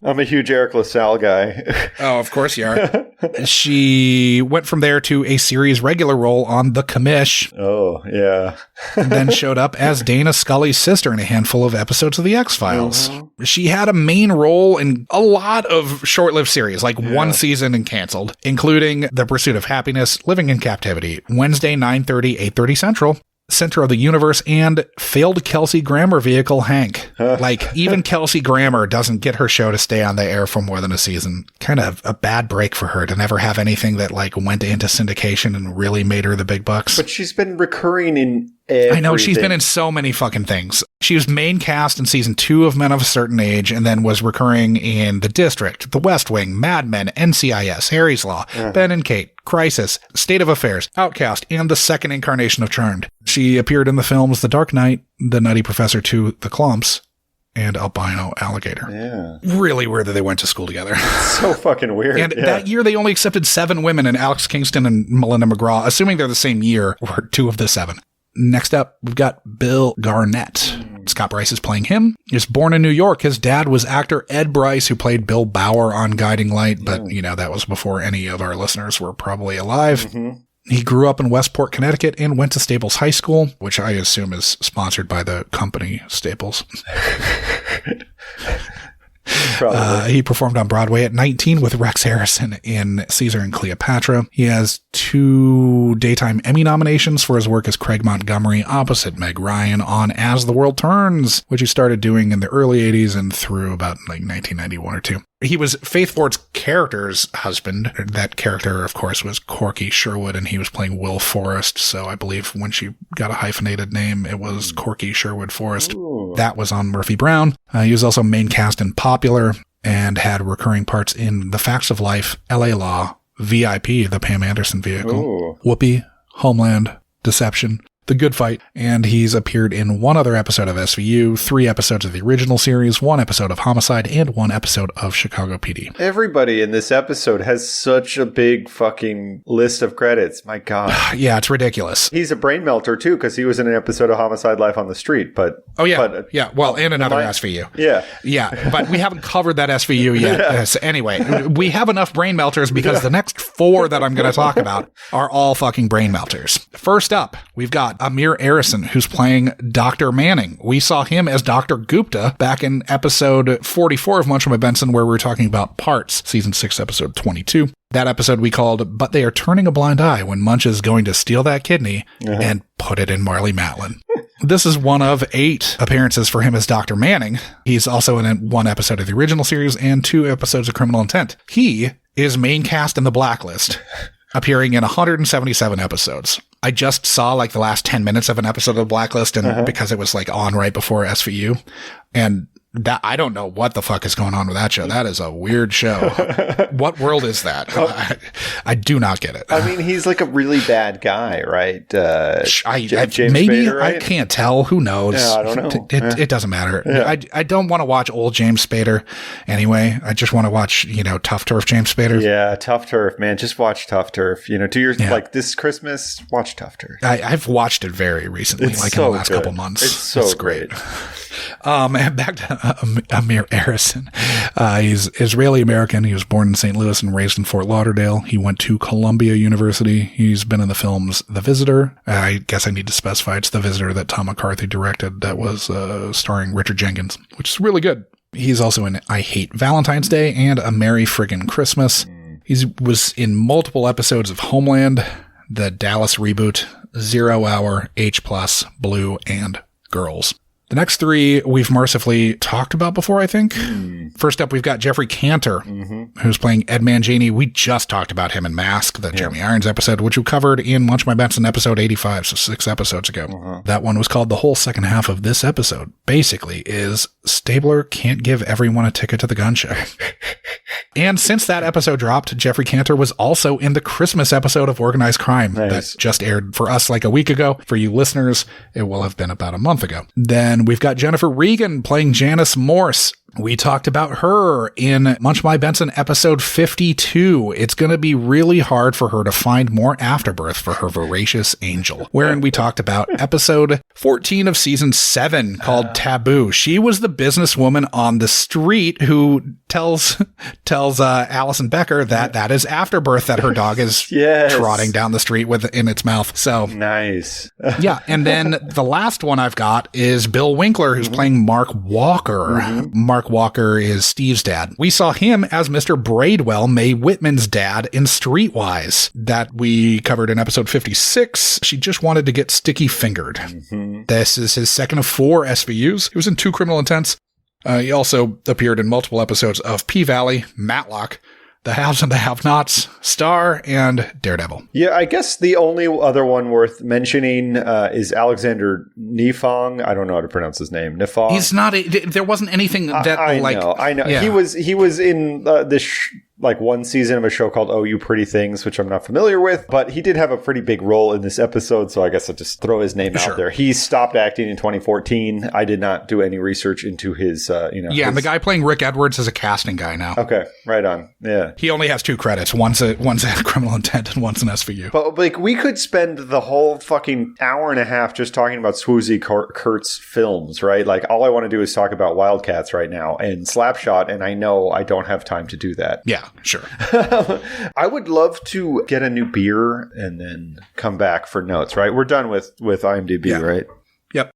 H: I'm a huge Eric LaSalle guy.
I: Oh, of course you are. She went from there to a series regular role on The Commish.
H: Oh, yeah.
I: And then showed up as Dana Scully's sister in a handful of episodes of The X-Files. She had a main role in a lot of short-lived series, one season and canceled, including The Pursuit of Happiness, Living in Captivity, Wednesday 9:30, 8:30 Central, Center of the Universe, and failed Kelsey Grammer vehicle Hank. Even Kelsey Grammer doesn't get her show to stay on the air for more than a season. Kind of a bad break for her to never have anything that went into syndication and really made her the big bucks.
H: But she's been recurring in everything.
I: I know, she's been in so many fucking things. She was main cast in season 2 of Men of a Certain Age and then was recurring in The District, The West Wing, Mad Men, NCIS, Harry's Law, Ben and Kate, Crisis, State of Affairs, Outcast, and the second incarnation of Charmed. She appeared in the films The Dark Knight, The Nutty Professor 2, The Clumps, and Albino Alligator.
H: Yeah.
I: Really weird that they went to school together.
H: So fucking weird.
I: And that year they only accepted 7 women, and Alex Kingston and Melinda McGraw, assuming they're the same year, were 2 of the 7. Next up, we've got Bill Garnett. Scott Bryce is playing him. He was born in New York. His dad was actor Ed Bryce, who played Bill Bauer on Guiding Light, but, that was before any of our listeners were probably alive. He grew up in Westport, Connecticut, and went to Staples High School, which I assume is sponsored by the company Staples. He performed on Broadway at 19 with Rex Harrison in Caesar and Cleopatra. He has 2 Daytime Emmy nominations for his work as Craig Montgomery opposite Meg Ryan on As the World Turns, which he started doing in the early 80s and through about like 1991 or 2. He was Faith Ford's character's husband. That character, of course, was Corky Sherwood, and he was playing Will Forrest. So I believe when she got a hyphenated name, it was Corky Sherwood Forrest. Ooh. That was on Murphy Brown. He was also main cast in Popular and had recurring parts in The Facts of Life, L.A. Law, VIP, the Pam Anderson vehicle, Ooh. Whoopi, Homeland, Deception, The Good Fight, and he's appeared in 1 other episode of SVU, 3 episodes of the original series, 1 episode of Homicide, and 1 episode of Chicago PD.
H: Everybody in this episode has such a big fucking list of credits. My God.
I: Yeah, it's ridiculous.
H: He's a brain melter, too, because he was in an episode of Homicide Life on the Street, but...
I: Oh, yeah. Yeah, well, and another SVU.
H: Yeah.
I: Yeah, but we haven't covered that SVU yet. Yeah. So anyway, we have enough brain melters because the next 4 that I'm going to talk about are all fucking brain melters. First up, we've got Amir Arison, who's playing Dr. Manning. We saw him as Dr. Gupta back in episode 44 of Munchausen by Benson, where we were talking about parts, season 6, episode 22. That episode we called, But They Are Turning a Blind Eye When Munch is Going to Steal That Kidney and Put It in Marley Matlin. This is 1 of 8 appearances for him as Dr. Manning. He's also in 1 episode of the original series and 2 episodes of Criminal Intent. He is main cast in The Blacklist, appearing in 177 episodes. I just saw like the last 10 minutes of an episode of The Blacklist, and because it was like on right before SVU, and that I don't know what the fuck is going on with that show. That is a weird show. What world is that? I do not get it.
H: I mean, he's like a really bad guy, right? James
I: maybe
H: Spader, right?
I: I can't tell. Who knows?
H: Yeah, I don't know.
I: It doesn't matter.
H: Yeah.
I: I don't want to watch old James Spader anyway. I just want to watch, Tough Turf James Spader.
H: Yeah, Tough Turf, man. Just watch Tough Turf. Do your like this Christmas, watch Tough Turf.
I: I've watched it very recently, in the last couple months.
H: It's great.
I: And back to Amir Arison. He's Israeli-American. He was born in St. Louis and raised in Fort Lauderdale. He went to Columbia University. He's been in the films The Visitor. I guess I need to specify it's The Visitor that Tom McCarthy directed that was starring Richard Jenkins, which is really good. He's also in I Hate Valentine's Day and A Merry Friggin' Christmas. He was in multiple episodes of Homeland, the Dallas reboot, 0 Hour, H+, Blue, and Girls. The next 3 we've mercifully talked about before, I think. First up, we've got Jeffrey Cantor, who's playing Ed Mangini. We just talked about him in Mask, the Jeremy Irons episode, which we covered in Munch My Benson episode 85, so 6 episodes ago. That one was called The Whole Second Half of This Episode. Basically is Stabler can't give everyone a ticket to the gun show. And since that episode dropped, Jeffrey Cantor was also in the Christmas episode of Organized Crime that just aired for us like a week ago. For you listeners, it will have been about a month ago. Then we've got Jennifer Regan playing Janice Morse. We talked about her in Munch My Benson episode 52. It's going to be really hard for her to find more afterbirth for her voracious angel, wherein we talked about episode 14 of season 7 called Taboo. She was the businesswoman on the street who tells Allison Becker that is afterbirth, that her dog is trotting down the street in its mouth. So
H: nice.
I: Yeah. And then the last one I've got is Bill Winkler, who's playing Mark Walker. Mark Walker is Steve's dad. We saw him as Mr. Braidwell, Mae Whitman's dad, in Streetwise that we covered in episode 56. She just wanted to get sticky fingered. This is his second of 4 SVUs. He was in 2 Criminal Intents. He also appeared in multiple episodes of P-Valley, Matlock, The Haves and the Have-Nots, Star, and Daredevil.
H: Yeah, I guess the only other one worth mentioning is Alexander Nifong. I don't know how to pronounce his name. Nifong.
I: He's not. There wasn't anything that
H: I know. Yeah. He was in this one season of a show called Oh You Pretty Things, which I'm not familiar with, but he did have a pretty big role in this episode, so I guess I'll just throw his name out there. He stopped acting in 2014. I did not do any research into his,
I: Yeah, and the guy playing Rick Edwards is a casting guy now.
H: Okay, right on. Yeah.
I: He only has 2 credits. One's at Criminal Intent and one's an SVU.
H: But we could spend the whole fucking hour and a half just talking about Swoozie Kurt's films, right? Like, all I want to do is talk about Wildcats right now and Slapshot, and I know I don't have time to do that.
I: Yeah. Sure.
H: I would love to get a new beer and then come back for notes, right? We're done with IMDb, right?
I: Yep.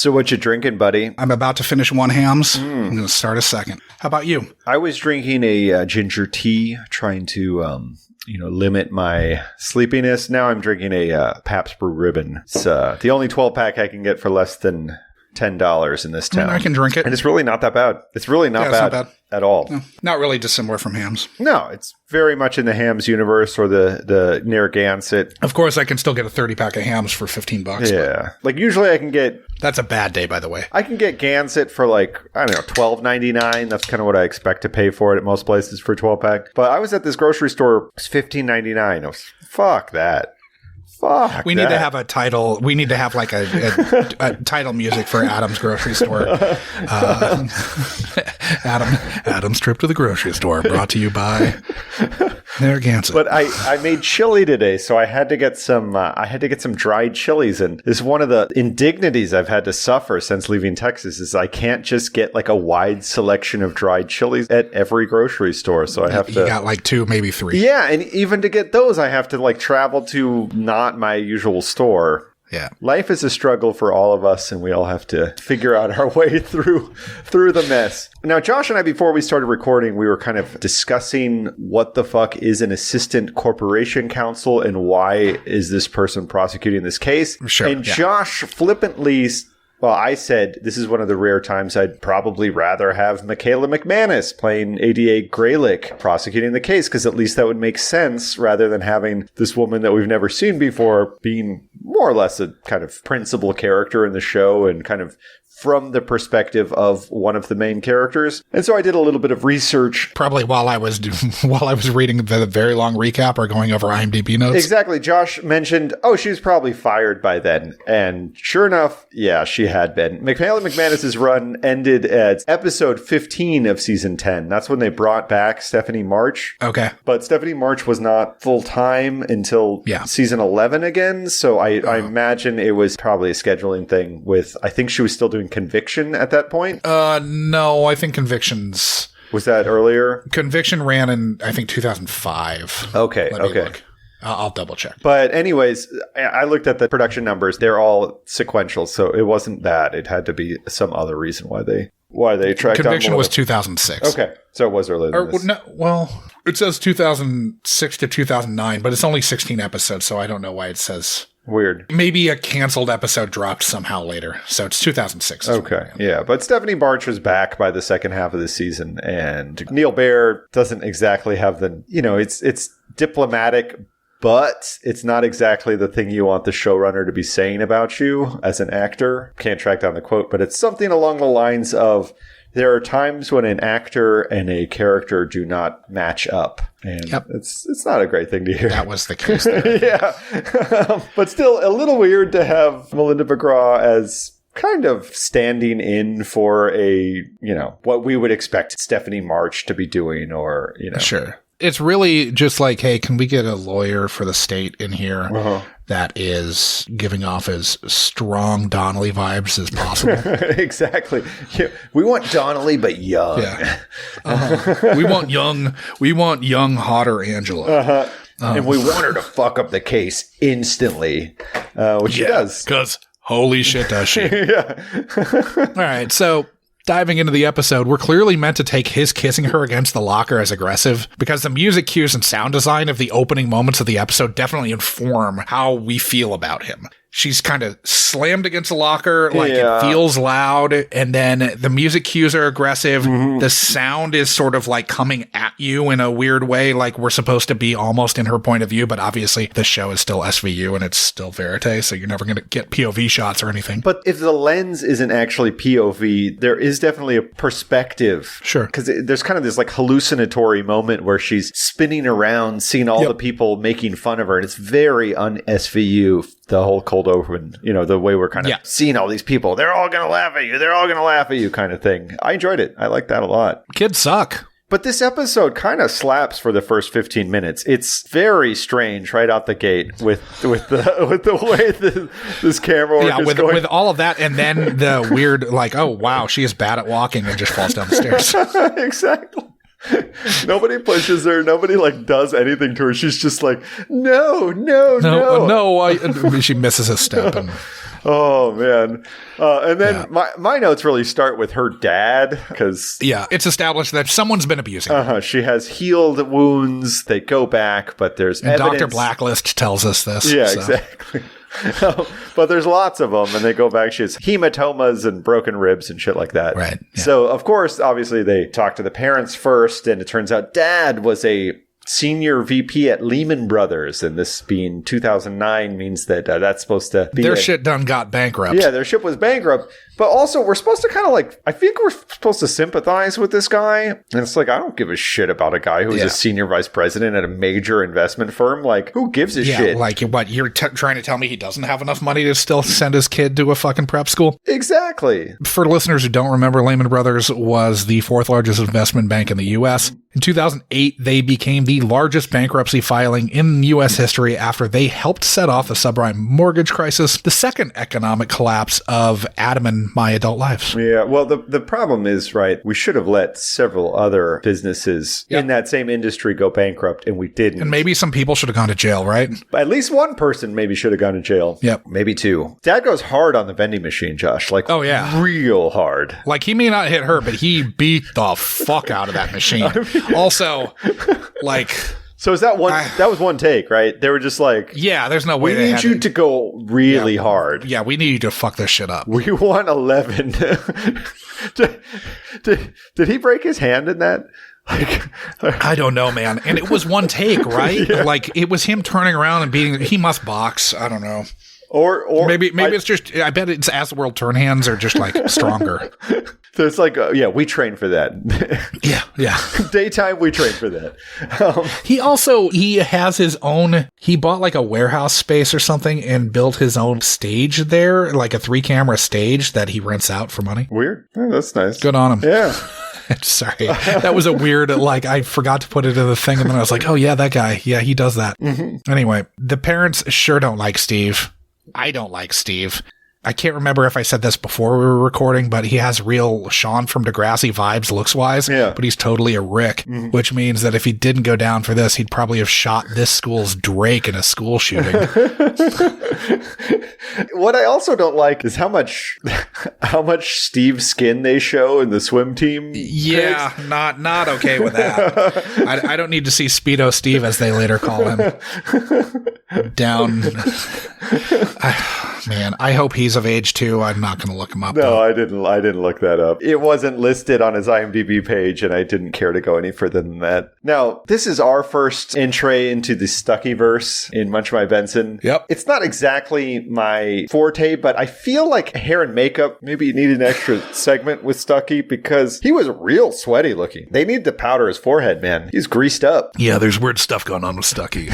H: So what you drinking, buddy?
I: I'm about to finish one Hams. I'm going to start a second. How about you?
H: I was drinking a ginger tea, trying to limit my sleepiness. Now I'm drinking a Pabst Blue Ribbon. It's the only 12-pack I can get for less than $10 in this town.
I: I can drink it.
H: And it's really not that bad. It's really not bad at all.
I: No, not really dissimilar from Hams.
H: No, it's very much in the Hams universe or the Narragansett.
I: Of course, I can still get a 30-pack of Hams for $15.
H: Yeah. Like usually I can get...
I: That's a bad day, by the way.
H: I can get Gansett for like, I don't know, $12.99. That's kind of what I expect to pay for it at most places for a 12-pack. But I was at this grocery store. It was $15.99. I was, fuck that.
I: We need to have a title. We need to have like a title music for Adam's grocery store. Adam's trip to the grocery store, brought to you by Narragansett.
H: But I made chili today, so I had to get some. Dried chilies, and this is one of the indignities I've had to suffer since leaving Texas. Is I can't just get like a wide selection of dried chilies at every grocery store. So I have to.
I: You got like 2, maybe 3.
H: Yeah, and even to get those, I have to like travel to not my usual store.
I: Yeah.
H: Life is a struggle for all of us, and we all have to figure out our way through the mess. Now, Josh and I, before we started recording, we were kind of discussing what the fuck is an assistant corporation counsel and why is this person prosecuting this case.
I: Sure.
H: And Josh flippantly... Well, I said this is one of the rare times I'd probably rather have Michaela McManus playing ADA Graylick prosecuting the case, because at least that would make sense rather than having this woman that we've never seen before being more or less a kind of principal character in the show and kind of from the perspective of one of the main characters. And so I did a little bit of research.
I: Probably while I was reading the very long recap or going over IMDb notes.
H: Exactly. Josh mentioned, she was probably fired by then. And sure enough, yeah, she had been. Michaela McManus's run ended at episode 15 of season 10. That's when they brought back Stephanie March.
I: Okay.
H: But Stephanie March was not full-time until season 11 again. So I imagine it was probably a scheduling thing with, I think she was still doing Conviction at that point?
I: No, I think Conviction's...
H: Was that earlier?
I: Conviction ran in, I think, 2005.
H: Okay,
I: Look. I'll double check.
H: But anyways, I looked at the production numbers. They're all sequential, so it wasn't that. It had to be some other reason why they tracked down.
I: Conviction was 2006.
H: Okay, so it was earlier than this.
I: It says 2006 to 2009, but it's only 16 episodes, so I don't know why it says...
H: Weird.
I: Maybe a canceled episode dropped somehow later. So it's 2006.
H: Okay. Yeah. But Stephanie March was back by the second half of the season. And Neil Baer doesn't exactly have the, it's diplomatic, but it's not exactly the thing you want the showrunner to be saying about you as an actor. Can't track down the quote, but it's something along the lines of, there are times when an actor and a character do not match up. And it's not a great thing to hear.
I: That was the case.
H: Yeah. But still a little weird to have Melinda McGraw as kind of standing in for a, what we would expect Stephanie March to be doing or,
I: Sure. It's really just like, hey, can we get a lawyer for the state in here that is giving off as strong Donnelly vibes as possible?
H: Exactly. Yeah, we want Donnelly, but young.
I: Yeah. We want young, hotter Angela.
H: And we want her to fuck up the case instantly, which she does.
I: Because holy shit, does she.
H: Yeah.
I: All right, so... Diving into the episode, we're clearly meant to take his kissing her against the locker as aggressive because the music cues and sound design of the opening moments of the episode definitely inform how we feel about him. She's kind of slammed against the locker, like it feels loud, and then the music cues are aggressive. Mm-hmm. The sound is sort of like coming at you in a weird way, like we're supposed to be almost in her point of view, but obviously the show is still SVU and it's still verite, so you're never going to get POV shots or anything.
H: But if the lens isn't actually POV, there is definitely a perspective.
I: Sure.
H: Because there's kind of this like hallucinatory moment where she's spinning around, seeing all the people making fun of her, and it's very un-SVU. The whole cold open, the way we're kind of seeing all these people, they're all going to laugh at you. They're all going to laugh at you kind of thing. I enjoyed it. I like that a lot.
I: Kids suck.
H: But this episode kind of slaps for the first 15 minutes. It's very strange right out the gate with the way this camera work is going.
I: With all of that, and then the weird, like, oh, wow, she is bad at walking and just falls down the stairs.
H: Exactly. Nobody pushes her. Nobody does anything to her. She's just like, no.
I: She misses a step and
H: Oh, man. And then my notes really start with her dad, because...
I: Yeah, it's established that somene's been abusing her.
H: She has healed wounds. They go back, but there's
I: and
H: evidence.
I: Dr. Blacklist tells us this.
H: Yeah,
I: so.
H: exactly. But there's lots of them, and they go back. She has hematomas and broken ribs and shit like that.
I: Right. Yeah.
H: So, of course, obviously, they talk to the parents first, and it turns out Dad was a senior VP at Lehman Brothers, and this being 2009 means that that's supposed to be
I: their shit done got bankrupt.
H: Yeah, their ship was bankrupt. But also, we're supposed to kind of like, I think we're supposed to sympathize with this guy. And it's like, I don't give a shit about a guy who's a senior vice president at a major investment firm. Like, who gives a shit?
I: Like, what, you're trying to tell me he doesn't have enough money to still send his kid to a fucking prep school?
H: Exactly.
I: For listeners who don't remember, Lehman Brothers was the fourth largest investment bank in the U.S. In 2008, they became the largest bankruptcy filing in U.S. history after they helped set off the subprime mortgage crisis, the second economic collapse of Adam and my adult lives.
H: Yeah, well, the problem is, right, we should have let several other businesses in that same industry go bankrupt, and we didn't.
I: And maybe some people should have gone to jail, right?
H: At least one person maybe should have gone to jail.
I: Yep.
H: Maybe two. Dad goes hard on the vending machine, Josh. Like,
I: oh, yeah.
H: Real hard.
I: Like, he may not hit her, but he beat the fuck out of that machine. Also, like...
H: So is that one? That was one take, right? They were just like,
I: yeah, there's no way
H: we need you to go really hard.
I: Yeah, we need you to fuck this shit up.
H: We want 11. Did he break his hand in that? Like,
I: I don't know, man. And it was one take, right? Yeah. Like, it was him turning around and beating. He must box. I don't know.
H: Or
I: maybe it's just, I bet it's as the world turn hands are just like stronger.
H: So it's like, we train for that.
I: Yeah.
H: Daytime, we train for that.
I: He has his own, he bought like a warehouse space or something and built his own stage there, like a 3-camera stage that he rents out for money.
H: Weird. Oh, that's nice.
I: Good on him.
H: Yeah.
I: Sorry. That was a weird, like, I forgot to put it in the thing and then I was like, oh yeah, that guy. Yeah, he does that. Mm-hmm. Anyway, the parents sure don't like Steve. I don't like Steve. I can't remember if I said this before we were recording, but he has real Sean from Degrassi vibes looks-wise, but he's totally a Rick, which means that if he didn't go down for this, he'd probably have shot this school's Drake in a school shooting.
H: What I also don't like is how much Steve skin they show in the swim team.
I: Yeah, pics. not okay with that. I don't need to see Speedo Steve, as they later call him. Down. Man, I hope he's of age too. I'm not going to look him up.
H: No, I didn't look that up. It wasn't listed on his IMDb page, and I didn't care to go any further than that. Now, this is our first entree into the Stuckey verse in Munch My Benson.
I: Yep.
H: It's not exactly my forte, but I feel like hair and makeup maybe needed an extra segment with Stuckey because he was real sweaty looking. They need to powder his forehead, man. He's greased up.
I: Yeah, there's weird stuff going on with Stuckey.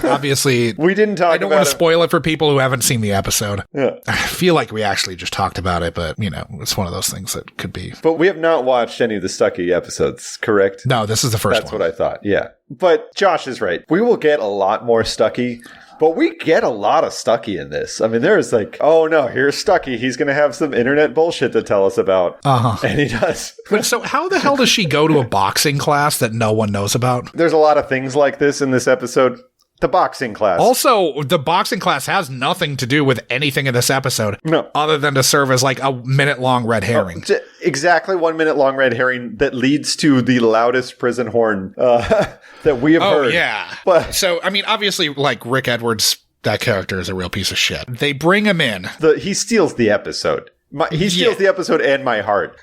I: Obviously,
H: we didn't talk about it.
I: I don't want to spoil it for people who haven't seen the episode.
H: Yeah.
I: I feel like we actually just talked about it, but, it's one of those things that could be.
H: But we have not watched any of the Stuckey episodes, correct?
I: No, this is the first one.
H: That's what I thought, yeah. But Josh is right. We will get a lot more Stuckey, but we get a lot of Stuckey in this. I mean, there's like, oh no, here's Stuckey. He's going to have some internet bullshit to tell us about.
I: Uh-huh.
H: And he does.
I: But so how the hell does she go to a boxing class that no one knows about?
H: There's a lot of things like this in this episode. The boxing class.
I: Also, the boxing class has nothing to do with anything in this episode.
H: No.
I: Other than to serve as like a minute-long red herring.
H: Exactly 1 minute long red herring that leads to the loudest prison horn that we have heard.
I: Oh, yeah. But, so, I mean, obviously, like, Rick Edwards, that character is a real piece of shit. They bring him in.
H: He steals the episode. He steals the episode and my heart.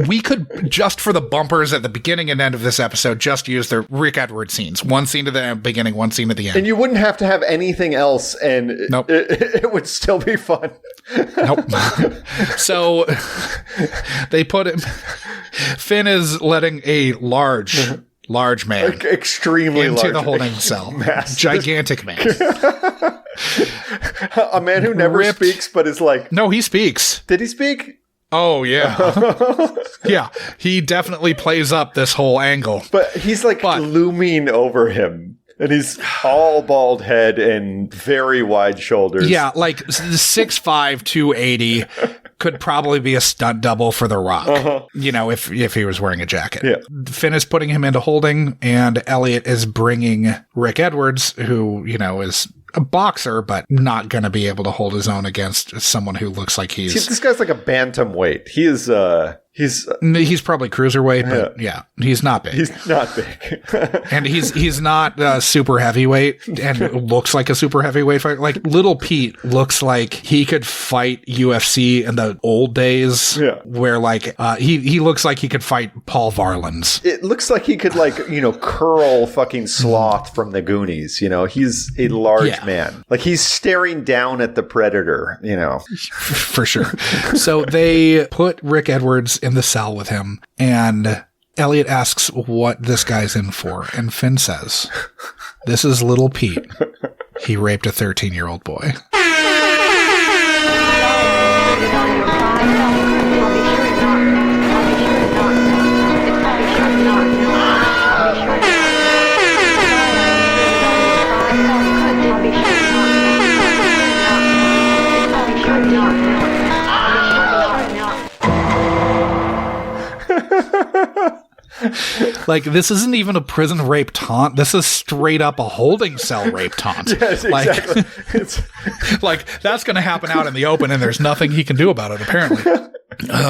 I: We could, just for the bumpers at the beginning and end of this episode, just use the Rick Edwards scenes. One scene at the beginning, one scene at the end.
H: And you wouldn't have to have anything else, and
I: nope.
H: it would still be fun.
I: Nope. So they put him... Finn is letting a large man
H: extremely
I: into
H: large
I: the holding cell.
H: Massive.
I: Gigantic man.
H: A man who never speaks, but is like...
I: No, he speaks.
H: Did he speak?
I: Oh, yeah. Yeah, he definitely plays up this whole angle.
H: But he's like looming over him. And he's all bald head and very wide shoulders.
I: Yeah, like 6'5", 280 could probably be a stunt double for The Rock. Uh-huh. If he was wearing a jacket.
H: Yeah.
I: Finn is putting him into holding, and Elliot is bringing Rick Edwards, who, is a boxer, but not going to be able to hold his own against someone who looks like he's...
H: See, this guy's like a bantamweight. He is,
I: He's probably cruiserweight, but yeah, he's not big.
H: He's not big.
I: And he's not super heavyweight and looks like a super heavyweight fighter. Like, Little Pete looks like he could fight UFC in the old days, where like he looks like he could fight Paul Varlins.
H: It looks like he could, like, you know, curl fucking Sloth from the Goonies. You know, he's a large man. Like, he's staring down at the Predator, you know.
I: For sure. So they put Rick Edwards in the cell with him, and Elliot asks what this guy's in for, and Finn says, "This is Little Pete. He raped a 13-year-old boy." Like, this isn't even a prison rape taunt. This is straight up a holding cell rape taunt.
H: Yes, exactly.
I: Like, that's going to happen out in the open, and there's nothing he can do about it, apparently.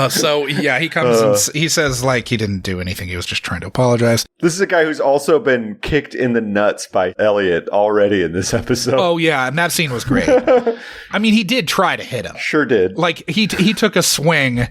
I: So, yeah, he comes and he says, like, he didn't do anything. He was just trying to apologize.
H: This is a guy who's also been kicked in the nuts by Elliot already in this episode.
I: Oh, yeah, and that scene was great. I mean, he did try to hit him.
H: Sure did.
I: Like, he took a swing.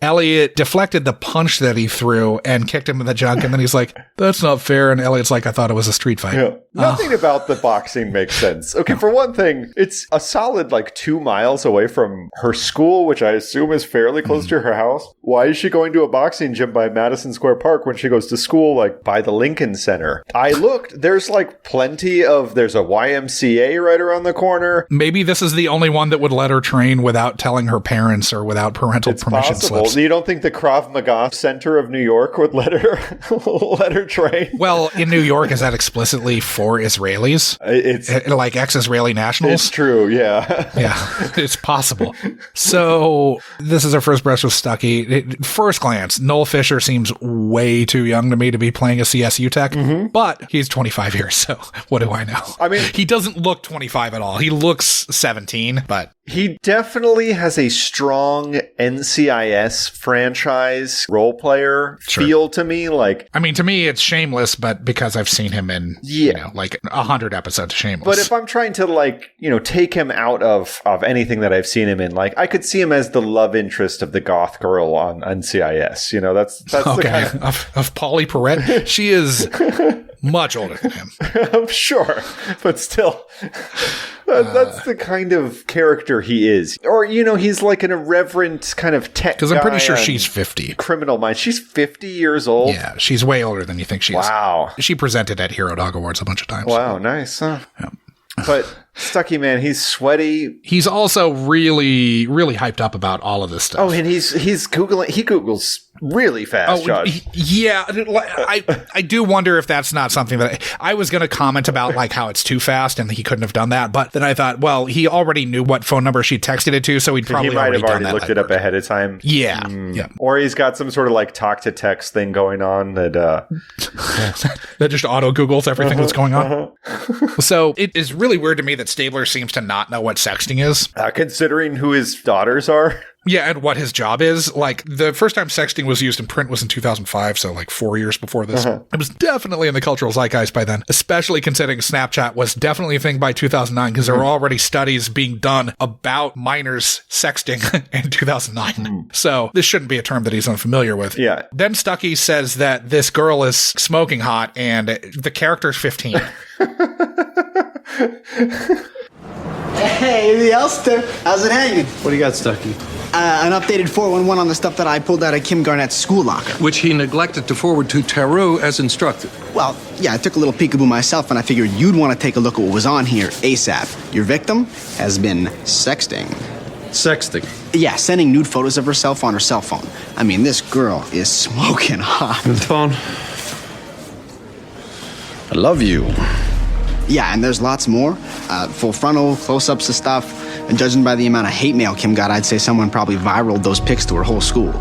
I: Elliot deflected the punch that he threw and kicked him in the junk, and then he's like, "That's not fair." And Elliot's like, "I thought it was a street fight."
H: Yeah. Nothing about the boxing makes sense. Okay, for one thing, it's a solid, like, 2 miles away from her school, which I assume is fairly close to her house. Why is she going to a boxing gym by Madison Square Park when she goes to school, like, by the Lincoln Center? I looked. There's, like, there's a YMCA right around the corner.
I: Maybe this is the only one that would let her train without telling her parents or without parental permission slips.
H: You don't think the Krav Maga Center of New York would let her train?
I: Well, in New York, is that explicitly for Israelis?
H: It's
I: like ex-Israeli nationals?
H: It's true, yeah.
I: Yeah, it's possible. So this is our first brush with Stuckey. First glance, Noel Fisher seems way too young to me to be playing a CSU tech, but he's 25 years, so what do I know? I mean, he doesn't look 25 at all. He looks 17, but...
H: He definitely has a strong NCIS franchise role player feel to me. Like,
I: I mean, to me, it's Shameless, but because I've seen him in, you know, like 100 episodes of Shameless.
H: But if I'm trying to, like, you know, take him out of anything that I've seen him in, like, I could see him as the love interest of the goth girl on NCIS. You know, that's okay. The kind
I: of Polly Perrette. She is much older than him.
H: I'm sure, but still. That's the kind of character he is. Or, you know, he's like an irreverent kind of tech guy.
I: Because I'm pretty sure she's 50.
H: Criminal Minds. She's 50 years old?
I: Yeah, she's way older than you think she is.
H: Wow.
I: She presented at Hero Dog Awards a bunch of times.
H: Wow, nice. Huh? Yeah. But Stuckey, man, he's sweaty.
I: He's also really, really hyped up about all of this stuff.
H: Oh, and he's Googling. He Googles really fast, Josh.
I: Yeah. I do wonder if that's not something that I was going to comment about, like how it's too fast and he couldn't have done that. But then I thought, well, he already knew what phone number she texted it to, so he might have already
H: looked it up ahead of time.
I: Yeah. Yeah.
H: Or he's got some sort of like talk to text thing going on that
I: that just auto Googles everything that's going on. So it is really weird to me that Stabler seems to not know what sexting is.
H: Considering who his daughters are.
I: Yeah, and what his job is. Like, the first time sexting was used in print was in 2005, so like 4 years before this. It was definitely in the cultural zeitgeist by then, especially considering Snapchat was definitely a thing by 2009, because there were already studies being done about minors sexting in 2009. So this shouldn't be a term that he's unfamiliar with.
H: Yeah.
I: Then Stuckey says that this girl is smoking hot, and the character's 15.
E: Hey, the Elster. How's it hanging?
D: What do you got, Stuckey?
E: An updated 411 on the stuff that I pulled out of Kim Garnett's school locker.
J: Which he neglected to forward to Teru as instructed.
E: Well, yeah, I took a little peekaboo myself, and I figured you'd want to take a look at what was on here ASAP. Your victim has been sexting.
J: Sexting?
E: Yeah, sending nude photos of herself on her cell phone. I mean, this girl is smoking hot.
J: The phone? I love you.
E: Yeah, and there's lots more. Full frontal, close-ups of stuff. And judging by the amount of hate mail Kim got, I'd say someone probably viraled those pics to her whole school.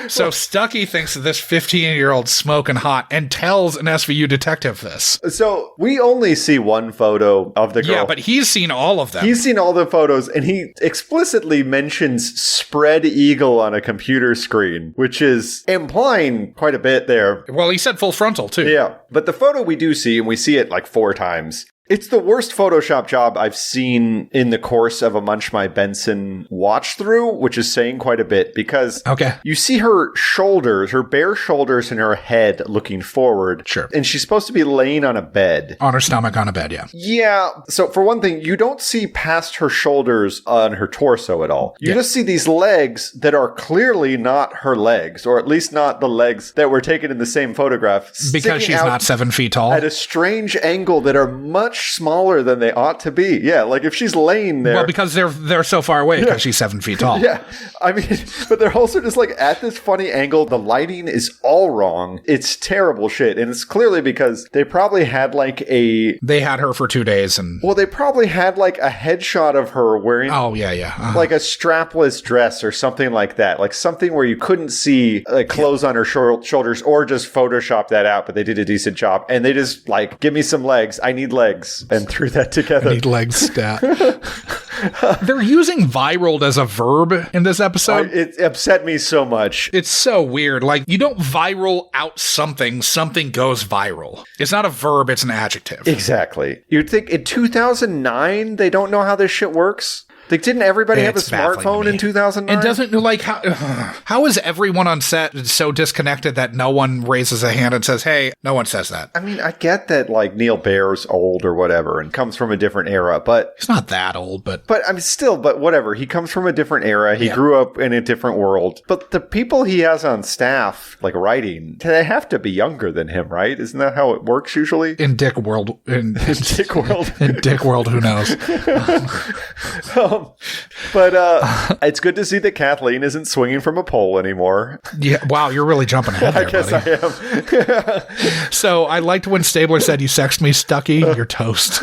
I: So Stuckey thinks that this 15-year-old's smoking hot and tells an SVU detective this.
H: So we only see one photo of the girl.
I: Yeah, but he's seen all of them.
H: He's seen all the photos, and he explicitly mentions spread eagle on a computer screen, which is implying quite a bit there.
I: Well, he said full frontal, too.
H: Yeah, but the photo we do see, and we see it like 4 times, it's the worst Photoshop job I've seen in the course of a Munch My Benson watch through, which is saying quite a bit because you see her shoulders, her bare shoulders and her head looking forward.
I: Sure.
H: And she's supposed to be laying on a bed.
I: On her stomach on a bed, yeah.
H: Yeah. So for one thing, you don't see past her shoulders on her torso at all. You just see these legs that are clearly not her legs, or at least not the legs that were taken in the same photograph.
I: Because she's not 7 feet tall.
H: At a strange angle that are much smaller than they ought to be. Yeah, like if she's laying there.
I: Well, because they're so far away because she's 7 feet tall.
H: Yeah. I mean, but they're also just like at this funny angle. The lighting is all wrong. It's terrible shit. And it's clearly because they probably had like
I: They had her for 2 days and...
H: Well, they probably had like a headshot of her wearing...
I: Oh, yeah.
H: Like a strapless dress or something like that. Like something where you couldn't see like clothes on her shoulders or just Photoshop that out, but they did a decent job. And they just like, give me some legs. I need legs. And threw that together.
I: I need legs stat. They're using viraled as a verb in this episode.
H: It upset me so much.
I: It's so weird. Like, you don't viral out something goes viral. It's not a verb, it's an adjective.
H: Exactly. You'd think in 2009, they don't know how this shit works? Like, didn't everybody have a smartphone in 2009?
I: It doesn't, like, how is everyone on set so disconnected that no one raises a hand and says, hey, no one says that?
H: I mean, I get that, like, Neil Baer's old or whatever and comes from a different era, but...
I: He's not that old, but...
H: But, I mean, still, but whatever. He comes from a different era. He grew up in a different world. But the people he has on staff, like, writing, they have to be younger than him, right? Isn't that how it works usually?
I: In Dick World.
H: In Dick World.
I: In Dick World, who knows?
H: But it's good to see that Kathleen isn't swinging from a pole anymore.
I: Yeah, wow, you're really jumping ahead there,
H: I guess
I: buddy.
H: I am.
I: So I liked when Stabler said, you sexed me, Stuckey, you're toast.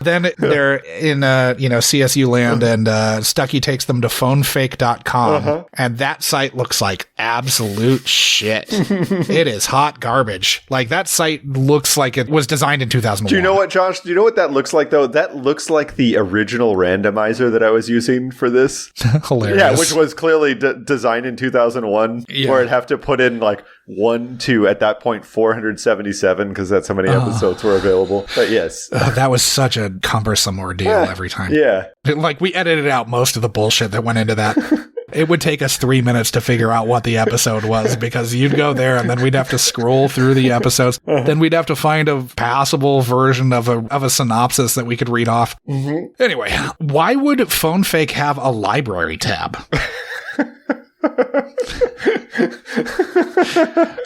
I: Then they're in CSU land, and Stuckey takes them to phonefake.com, and that site looks like absolute shit. It is hot garbage. Like, that site looks like it was designed in 2001.
H: Do you know what, Josh? Do you know what that looks like, though? That looks like the original randomizer that I was using for this.
I: Hilarious.
H: Yeah, which was clearly designed in 2001, where I'd have to put in like 1 to, at that point, 477, because that's how many episodes were available. But yes.
I: That was such a cumbersome ordeal every time.
H: Yeah.
I: Like, we edited out most of the bullshit that went into that. It would take us 3 minutes to figure out what the episode was, because you'd go there and then we'd have to scroll through the episodes. Then we'd have to find a passable version of a synopsis that we could read off. Mm-hmm. Anyway, why would Phone Fake have a library tab?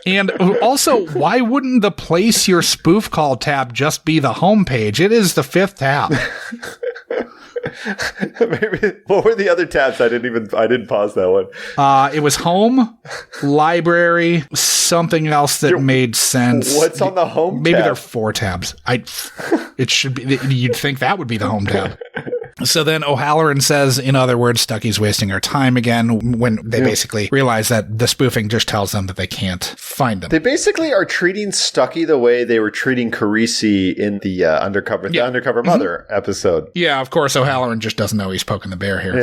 I: And also, why wouldn't the place your spoof call tab just be the homepage? It is the 5th tab.
H: Maybe, what were the other tabs? I didn't pause that one.
I: It was home, library, something else that made sense.
H: What's on the home
I: Maybe
H: tab?
I: there are 4 tabs. It should be, you'd think that would be the home tab. So then O'Halloran says, in other words, Stuckey's wasting our time again, when they basically realize that the spoofing just tells them that they can't find them.
H: They basically are treating Stuckey the way they were treating Carisi in the Undercover Mother episode.
I: Yeah, of course, O'Halloran just doesn't know he's poking the bear here.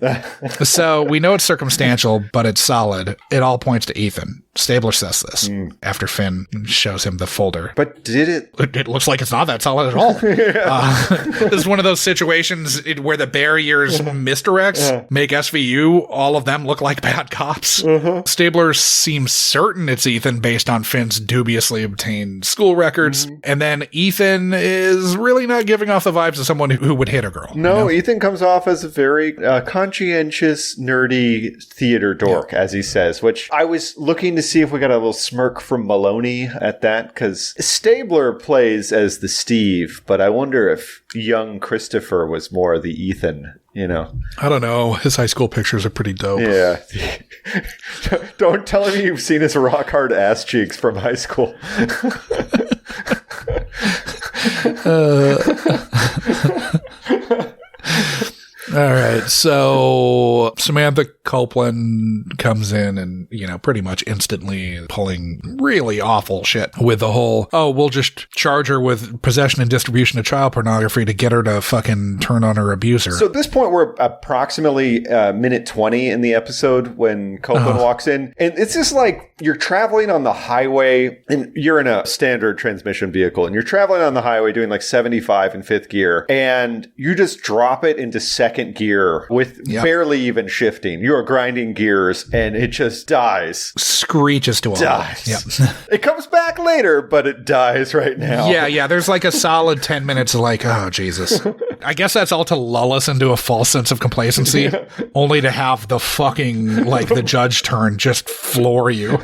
H: Yeah.
I: So we know it's circumstantial, but it's solid. It all points to Ethan. Stabler says this after Finn shows him the folder.
H: But did it?
I: It looks like it's not that solid at all. This is one of those situations where the barriers misdirects make SVU, all of them, look like bad cops. Stabler seems certain it's Ethan based on Finn's dubiously obtained school records. And then Ethan is really not giving off the vibes of someone who would hit a girl.
H: No, Ethan comes off as a very conscientious, nerdy theater dork, as he says, which I was looking to see if we got a little smirk from Meloni at that, because Stabler plays as the Steve, but I wonder if young Christopher was more the Ethan, you know?
I: I don't know. His high school pictures are pretty dope.
H: Yeah. Don't tell me you've seen his rock hard ass cheeks from high school.
I: All right. So Samantha Copeland comes in and, pretty much instantly pulling really awful shit with the whole, we'll just charge her with possession and distribution of child pornography to get her to fucking turn on her abuser.
H: So at this point, we're approximately minute 20 in the episode when Copeland walks in. And it's just like you're traveling on the highway and you're in a standard transmission vehicle and you're traveling on the highway doing like 75 in fifth gear and you just drop it into second gear with barely even shifting. You're grinding gears and it just dies.
I: Screeches to a
H: halt.
I: Yep.
H: It comes back later, but it dies right now.
I: Yeah. There's like a solid 10 minutes of like, oh, Jesus. I guess that's all to lull us into a false sense of complacency, only to have the fucking, like, the judge turn just floor you.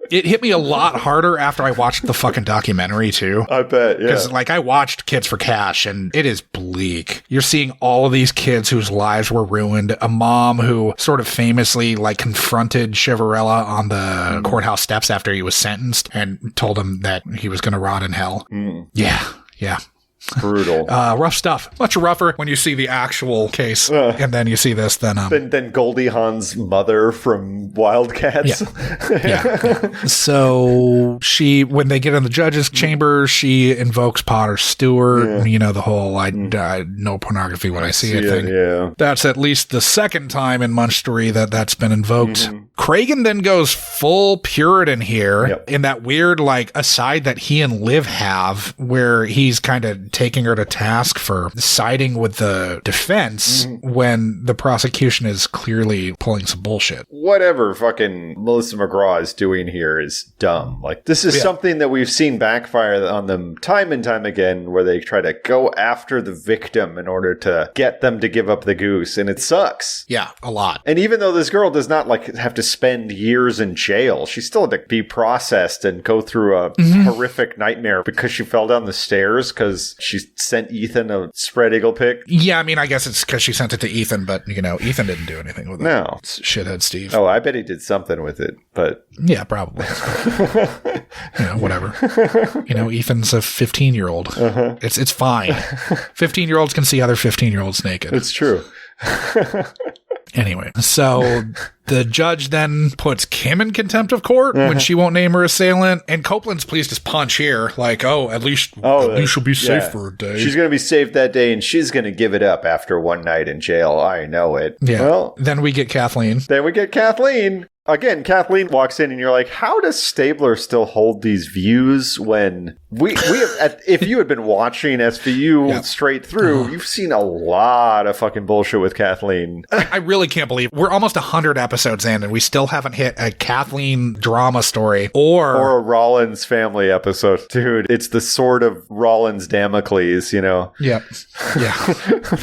I: It hit me a lot harder after I watched the fucking documentary, too.
H: I bet, yeah.
I: Because, I watched Kids for Cash, and it is bleak. You're seeing all of these kids whose lives were ruined. A mom who sort of famously, confronted Chivarella on the courthouse steps after he was sentenced and told him that he was going to rot in hell. Yeah.
H: Brutal.
I: Rough stuff. Much rougher when you see the actual case, and then you see this. Then
H: Goldie Hawn's mother from Wildcats.
I: Yeah. So when they get in the judge's chamber, she invokes Potter Stewart. The whole no pornography when I see it thing.
H: Yeah.
I: That's at least the second time in Munch 3 that's been invoked. Cragen then goes full Puritan here in that weird aside that he and Liv have, where he's kind of taking her to task for siding with the defense when the prosecution is clearly pulling some bullshit.
H: Whatever fucking Melissa McGraw is doing here is dumb. This is something that we've seen backfire on them time and time again, where they try to go after the victim in order to get them to give up the goose, and it sucks.
I: Yeah, a lot.
H: And even though this girl does not have to spend years in jail, she still had to be processed and go through a horrific nightmare because she fell down the stairs because she sent Ethan a spread eagle pic.
I: Yeah, I guess it's because she sent it to Ethan, but, Ethan didn't do anything with it.
H: No.
I: It's shithead Steve.
H: Oh, I bet he did something with it, but...
I: Yeah, probably. Whatever. Ethan's a 15-year-old. It's fine. 15-year-olds can see other 15-year-olds naked.
H: It's true.
I: Anyway, so the judge then puts Kim in contempt of court when she won't name her assailant, and Copeland's pleased as punch here, at least she'll be safe for a day.
H: She's going to be safe that day, and she's going to give it up after one night in jail. I know it.
I: Yeah.
H: Well,
I: then we get Kathleen.
H: Again, Kathleen walks in and you're like, how does Stabler still hold these views when we have, if you had been watching SVU straight through, you've seen a lot of fucking bullshit with Kathleen.
I: I really can't believe we're almost 100 episodes in and we still haven't hit a Kathleen drama story or
H: a Rollins family episode. Dude, it's the sword of Rollins Damocles,
I: Yep. Yeah.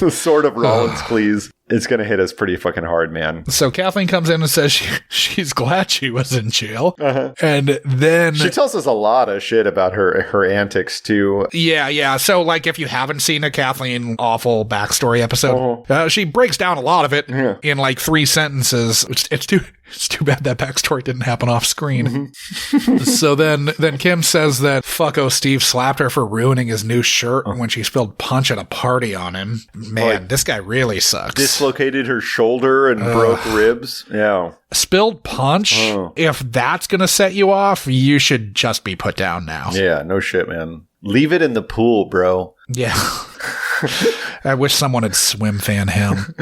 H: The sword of Rollins Cleese. It's going to hit us pretty fucking hard, man.
I: So Kathleen comes in and says she's glad she was in jail. And then...
H: She tells us a lot of shit about her antics, too.
I: Yeah. So, if you haven't seen a Kathleen awful backstory episode, she breaks down a lot of it in, 3 sentences. It's too bad that backstory didn't happen off screen. So then Kim says that fucko Steve slapped her for ruining his new shirt when she spilled punch at a party on him. Man, this guy really sucks.
H: Dislocated her shoulder and broke ribs. Yeah.
I: Spilled punch? If that's going to set you off, you should just be put down now.
H: Yeah, no shit, man. Leave it in the pool, bro.
I: Yeah. I wish someone had swim fan him.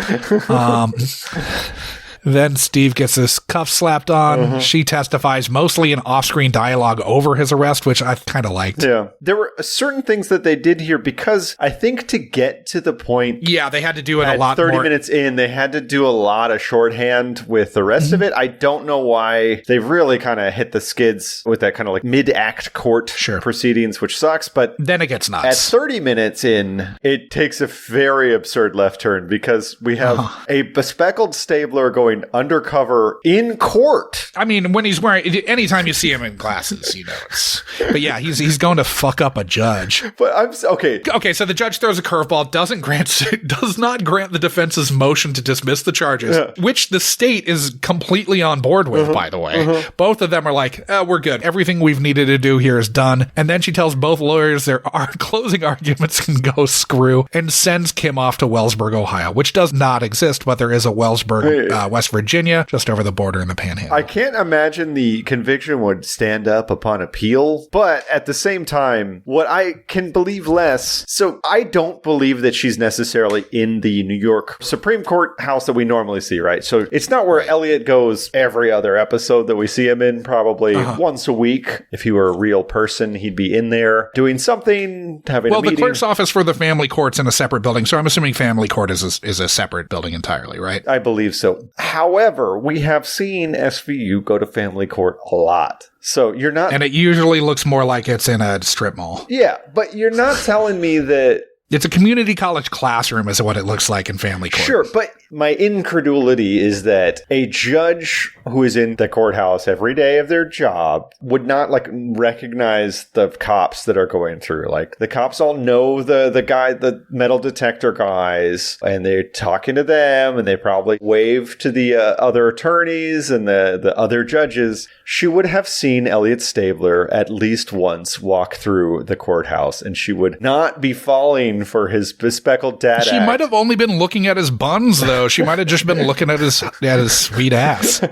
I: Then Steve gets his cuff slapped on. She testifies mostly in off-screen dialogue over his arrest, which I kind of liked.
H: Yeah. There were certain things that they did here because I think to get to the point...
I: Yeah, they had to do it a lot
H: 30 minutes in, they had to do a lot of shorthand with the rest of it. I don't know why they really kind of hit the skids with that kind of mid-act court proceedings, which sucks, but...
I: Then it gets nuts.
H: At 30 minutes in, it takes a very absurd left turn because we have a bespeckled Stabler going going undercover in court.
I: I mean, when he's wearing, anytime you see him in glasses, you know it's. But yeah, he's going to fuck up a judge.
H: But okay.
I: Okay, so the judge throws a curveball, does not grant the defense's motion to dismiss the charges, which the state is completely on board with, by the way. Both of them are like, we're good. Everything we've needed to do here is done. And then she tells both lawyers their closing arguments can go screw and sends Kim off to Wellsburg, Ohio, which does not exist, but there is a Wellsburg, West Virginia, just over the border in the Panhandle.
H: I can't imagine the conviction would stand up upon appeal, but at the same time, what I can believe less, so I don't believe that she's necessarily in the New York Supreme Court house that we normally see, right? So it's not where Elliot goes every other episode that we see him in, probably once a week. If he were a real person, he'd be in there doing something, having a meeting.
I: Well, the clerk's office for the family court's in a separate building, so I'm assuming family court is a separate building entirely, right?
H: I believe so. However, we have seen SVU go to family court a lot. So you're not...
I: And it usually looks more like it's in a strip mall.
H: Yeah, but you're not telling me that...
I: It's a community college classroom is what it looks like in family court.
H: Sure, but my incredulity is that a judge who is in the courthouse every day of their job would not recognize the cops that are going through. Like the cops all know the metal detector guys, and they're talking to them, and they probably wave to the other attorneys and the other judges. She would have seen Elliot Stabler at least once walk through the courthouse, and she would not be falling for his bespectacled dad
I: She might have only been looking at his buns, though. She might have just been looking at his sweet ass.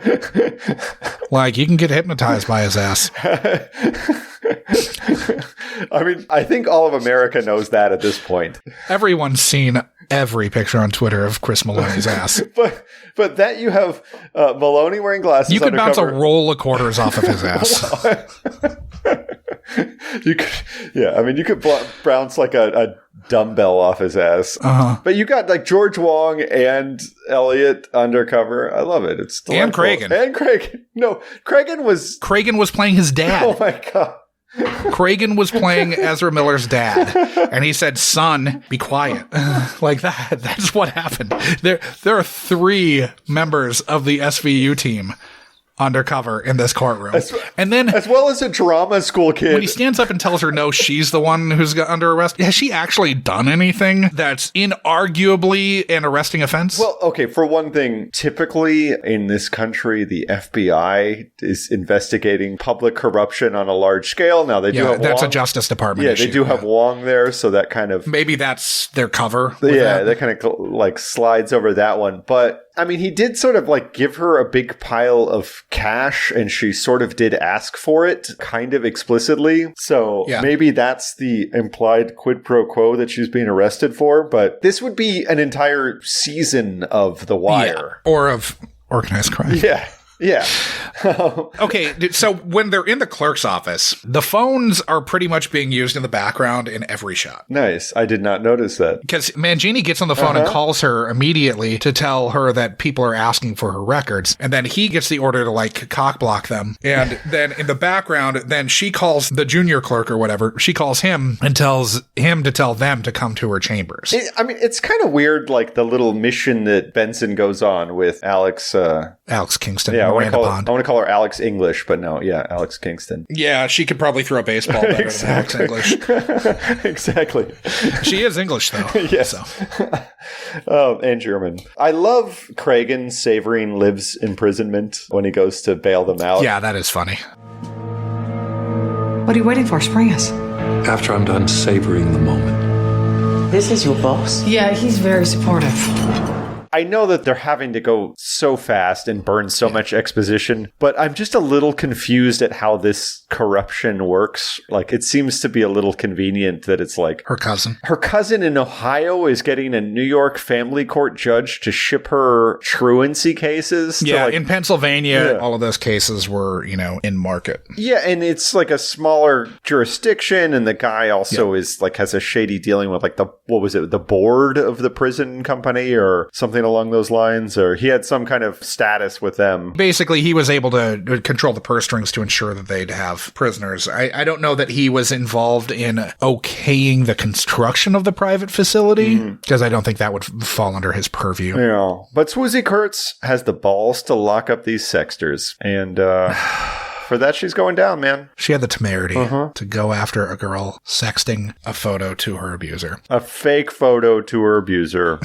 I: Like, you can get hypnotized by his ass.
H: I mean, I think all of America knows that at this point.
I: Everyone's seen every picture on Twitter of Chris Meloni's ass.
H: But that you have Meloni wearing glasses.
I: You could
H: undercover.
I: bounce a roll of quarters off of his ass.
H: You could bounce like a dumbbell off his ass. But you got like George Wong and Elliot undercover. I love it. It's delightful. And Cragen. No, Cragen was
I: playing his dad.
H: Oh my God.
I: Cragen was playing Ezra Miller's dad, and he said, "Son, be quiet." Like that. That's what happened. There are 3 members of the SVU team undercover in this courtroom. And then,
H: as well as a drama school kid.
I: When he stands up and tells her, no, she's the one who's under arrest, has she actually done anything that's inarguably an arresting offense?
H: Well, okay, for one thing, typically in this country, the FBI is investigating public corruption on a large scale. Now, they do have
I: that's
H: Wong.
I: A Justice Department issue.
H: They do have Wong there, so that kind of...
I: Maybe that's their cover.
H: That kind of like slides over that one. But I mean, he did sort of like give her a big pile of cash, and she sort of did ask for it kind of explicitly. So maybe that's the implied quid pro quo that she's being arrested for. But this would be an entire season of The Wire.
I: Or of organized crime.
H: Yeah.
I: Okay, so when they're in the clerk's office, the phones are pretty much being used in the background in every shot.
H: Nice. I did not notice that.
I: Because Mangini gets on the phone and calls her immediately to tell her that people are asking for her records. And then he gets the order to like cockblock them. And then in the background, then she calls the junior clerk or whatever. She calls him and tells him to tell them to come to her chambers.
H: It's kind of weird, like the little mission that Benson goes on with Alex
I: Kingston.
H: Yeah, I want to call her Alex English, but no, Alex Kingston.
I: Yeah, she could probably throw a baseball better than Alex English.
H: Exactly.
I: She is English, though.
H: Yes. So. And German. I love Cragen savoring Liv's imprisonment when he goes to bail them out.
I: Yeah, that is funny.
K: What are you waiting for? Spring us.
J: After I'm done savoring the moment.
K: This is your boss? Yeah, he's very supportive.
H: I know that they're having to go so fast and burn so much exposition, but I'm just a little confused at how this corruption works. Like, it seems to be a little convenient that it's like...
I: Her cousin
H: in Ohio is getting a New York family court judge to ship her truancy cases.
I: Yeah, in Pennsylvania, all of those cases were, in market.
H: Yeah, and it's like a smaller jurisdiction, and the guy also is like has a shady dealing with like the board of the prison company or something something along those lines, or he had some kind of status with them.
I: Basically, he was able to control the purse strings to ensure that they'd have prisoners. I don't know that he was involved in okaying the construction of the private facility, because I don't think that would fall under his purview.
H: Yeah, but Swoozie Kurtz has the balls to lock up these sexters, and for that, she's going down, man.
I: She had the temerity to go after a girl sexting a photo to her abuser.
H: A fake photo to her abuser.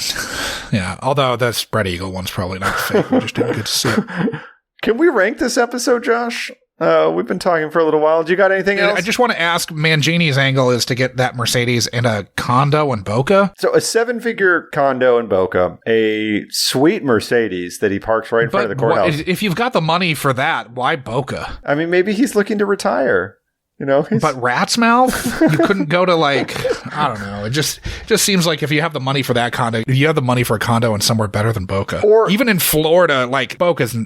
I: Yeah, although the spread eagle one's probably not fake. We just didn't get to see it.
H: Can we rank this episode, Josh? We've been talking for a little while. Do you got anything else?
I: I just want to ask, Mangini's angle is to get that Mercedes in a condo in Boca.
H: So a 7-figure condo in Boca, a sweet Mercedes that he parks right in front of the courthouse.
I: If you've got the money for that, why Boca?
H: I mean, maybe he's looking to retire. You know,
I: but Rat's Mouth, you couldn't go to I don't know. It just seems like if you have the money for that condo, you have the money for a condo in somewhere better than Boca. Or even in Florida, Boca's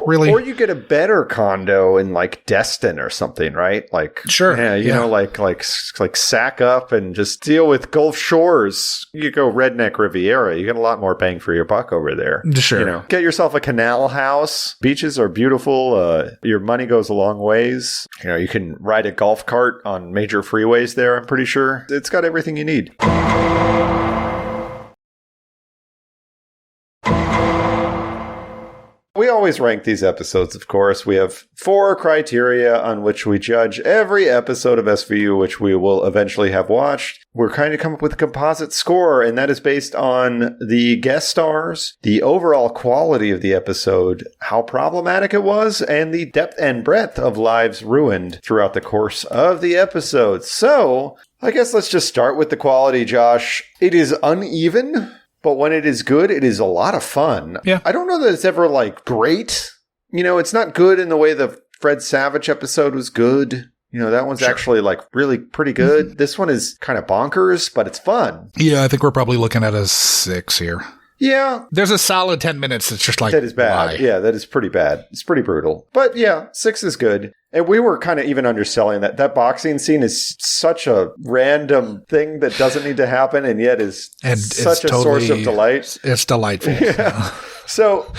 I: really.
H: Or you get a better condo in Destin or something, right?
I: Sure,
H: yeah, you know, like sack up and just deal with Gulf Shores. You go redneck Riviera, you get a lot more bang for your buck over there.
I: Sure,
H: you know, get yourself a canal house. Beaches are beautiful. Your money goes a long ways. You know, you can ride a golf cart on major freeways there, I'm pretty sure. It's got everything you need. We always rank these episodes, of course. We have 4 criteria on which we judge every episode of SVU, which we will eventually have watched. We're trying to come up with a composite score, and that is based on the guest stars, the overall quality of the episode, how problematic it was, and the depth and breadth of lives ruined throughout the course of the episode. So, I guess let's just start with the quality, Josh. It is uneven. But when it is good, it is a lot of fun.
I: Yeah.
H: I don't know that it's ever great. You know, it's not good in the way the Fred Savage episode was good. You know, that one's actually really pretty good. This one is kind of bonkers, but it's fun.
I: Yeah, I think we're probably looking at a 6 here.
H: Yeah.
I: There's a solid 10 minutes that's just
H: that is bad.
I: Why?
H: Yeah, that is pretty bad. It's pretty brutal. But yeah, 6 is good. And we were kind of even underselling that. That boxing scene is such a random thing that doesn't need to happen and yet is such a source of delight.
I: It's delightful.
H: Yeah. So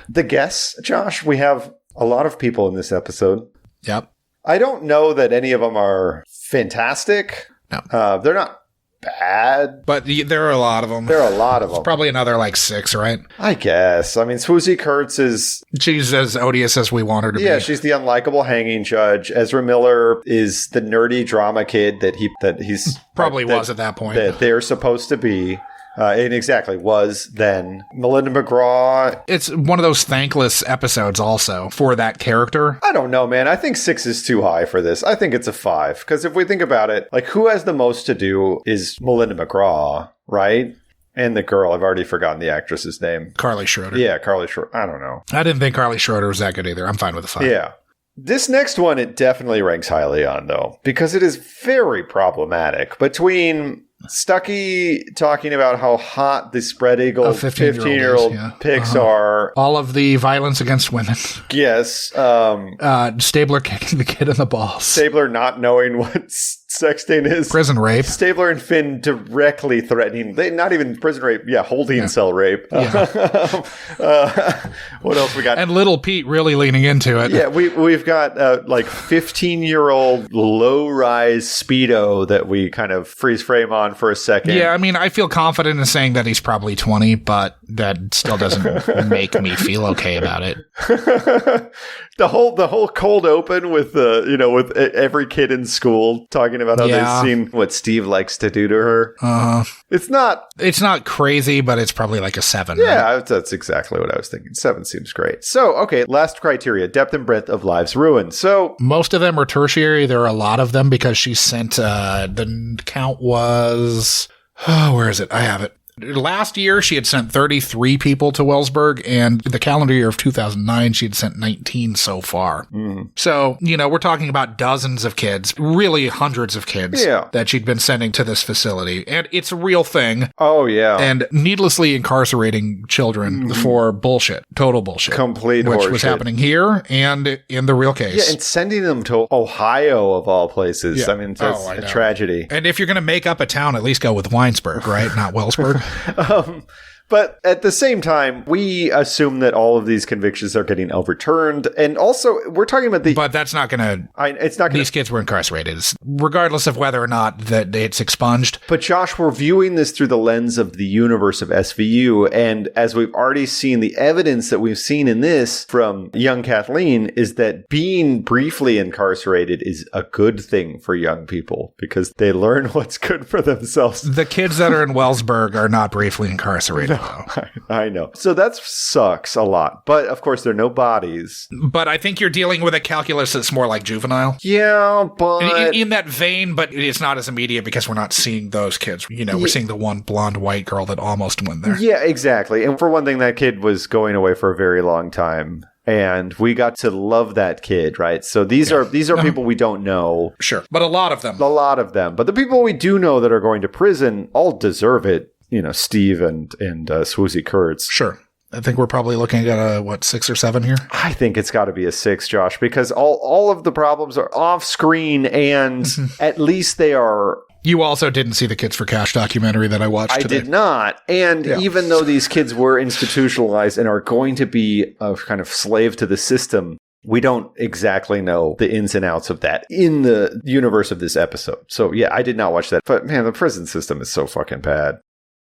H: the guests, Josh, we have a lot of people in this episode.
I: Yep.
H: I don't know that any of them are fantastic.
I: No.
H: They're not bad.
I: But there are a lot of them.
H: There are a lot of them.
I: It's probably another 6, right?
H: I guess. I mean, Swoozie Kurtz is...
I: She's as odious as we want her to be.
H: Yeah, she's the unlikable hanging judge. Ezra Miller is the nerdy drama kid that he's...
I: Probably was at that point.
H: That they're supposed to be. And exactly, was then. Melinda McGraw.
I: It's one of those thankless episodes also for that character.
H: I don't know, man. I think 6 is too high for this. I think it's a 5. Because if we think about it, who has the most to do is Melinda McGraw, right? And the girl, I've already forgotten the actress's name.
I: Carly Schroeder.
H: Yeah, Carly Schroeder. I don't know.
I: I didn't think Carly Schroeder was that good either. I'm fine with a 5.
H: Yeah. This next one, it definitely ranks highly on, though, because it is very problematic. Between Stuckey talking about how hot the spread eagle 15-year-old pics are.
I: All of the violence against women.
H: Yes.
I: Stabler kicking the kid in the balls.
H: Stabler not knowing what sexting is.
I: Prison rape.
H: Stabler and Finn directly threatening. Not even prison rape. Yeah, holding cell rape.
I: Yeah.
H: What else we got?
I: And Little Pete really leaning into it.
H: Yeah, we've got 15-year-old low-rise Speedo that we kind of freeze frame on for a second.
I: Yeah, I mean, I feel confident in saying that he's probably 20, but that still doesn't make me feel okay about it.
H: The whole cold open with with every kid in school talking about how they've seen what Steve likes to do to her. It's not
I: crazy, but it's probably a 7.
H: Yeah,
I: right?
H: That's exactly what I was thinking. 7 seems great. So, okay, last criteria, depth and breadth of lives ruined. So
I: most of them are tertiary. There are a lot of them because she sent the count was where is it? I have it. Last year, she had sent 33 people to Wellsburg, and the calendar year of 2009, she had sent 19 so far. So, we're talking about dozens of kids, really hundreds of kids that she'd been sending to this facility. And it's a real thing.
H: Oh, yeah.
I: And needlessly incarcerating children for bullshit. Total bullshit.
H: Complete
I: Which
H: horseshit.
I: was happening here and in the real case.
H: Yeah, and sending them to Ohio, of all places.
I: Yeah.
H: I mean, that's a tragedy.
I: And if you're going to make up a town, at least go with Winesburg, right? Not Wellsburg.
H: But at the same time, we assume that all of these convictions are getting overturned. And also, we're talking about
I: But that's not going to...
H: It's not going to...
I: These kids were incarcerated, regardless of whether or not that it's expunged.
H: But Josh, we're viewing this through the lens of the universe of SVU. And as we've already seen, the evidence that we've seen in this from young Kathleen is that being briefly incarcerated is a good thing for young people because they learn what's good for themselves.
I: The kids that are in Wellsburg are not briefly incarcerated.
H: I know. So that sucks a lot. But of course, there are no bodies.
I: But I think you're dealing with a calculus that's more like juvenile.
H: Yeah, but...
I: In that vein, but it's not as immediate because we're not seeing those kids. We're seeing the one blonde white girl that almost went there.
H: Yeah, exactly. And for one thing, that kid was going away for a very long time. And we got to love that kid, right? So these are people we don't know.
I: Sure. But a lot of them.
H: But the people we do know that are going to prison all deserve it. Steve and Swoozie Kurtz.
I: Sure. I think we're probably looking at 6 or 7 here?
H: I think it's got to be a 6, Josh, because all of the problems are off screen and at least they are...
I: You also didn't see the Kids for Cash documentary that I watched today.
H: I did not. And even though these kids were institutionalized and are going to be a kind of slave to the system, we don't exactly know the ins and outs of that in the universe of this episode. So yeah, I did not watch that. But man, the prison system is so fucking bad.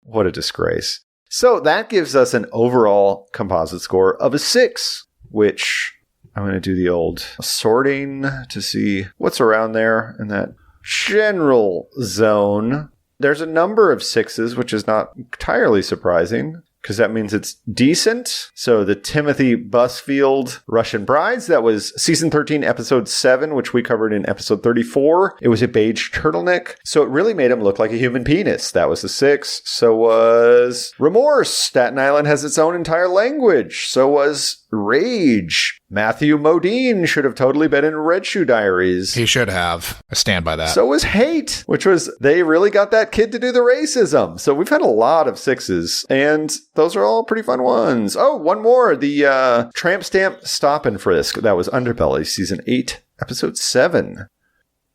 H: What a disgrace. So that gives us an overall composite score of a 6, which I'm going to do the old sorting to see what's around there in that general zone. There's a number of 6s, which is not entirely surprising because that means it's decent. So the Timothy Busfield Russian Brides, that was season 13, episode 7, which we covered in episode 34. It was a beige turtleneck. So it really made him look like a human penis. That was a 6. So was Remorse. Staten Island has its own entire language. So was Rage. Matthew Modine should have totally been in Red Shoe Diaries.
I: He should have. I stand by that.
H: So was Hate, which was, they really got that kid to do the racism. So we've had a lot of 6s, and those are all pretty fun ones. Oh, one more. The Tramp Stamp Stop and Frisk. That was Underbelly, season 8, episode 7.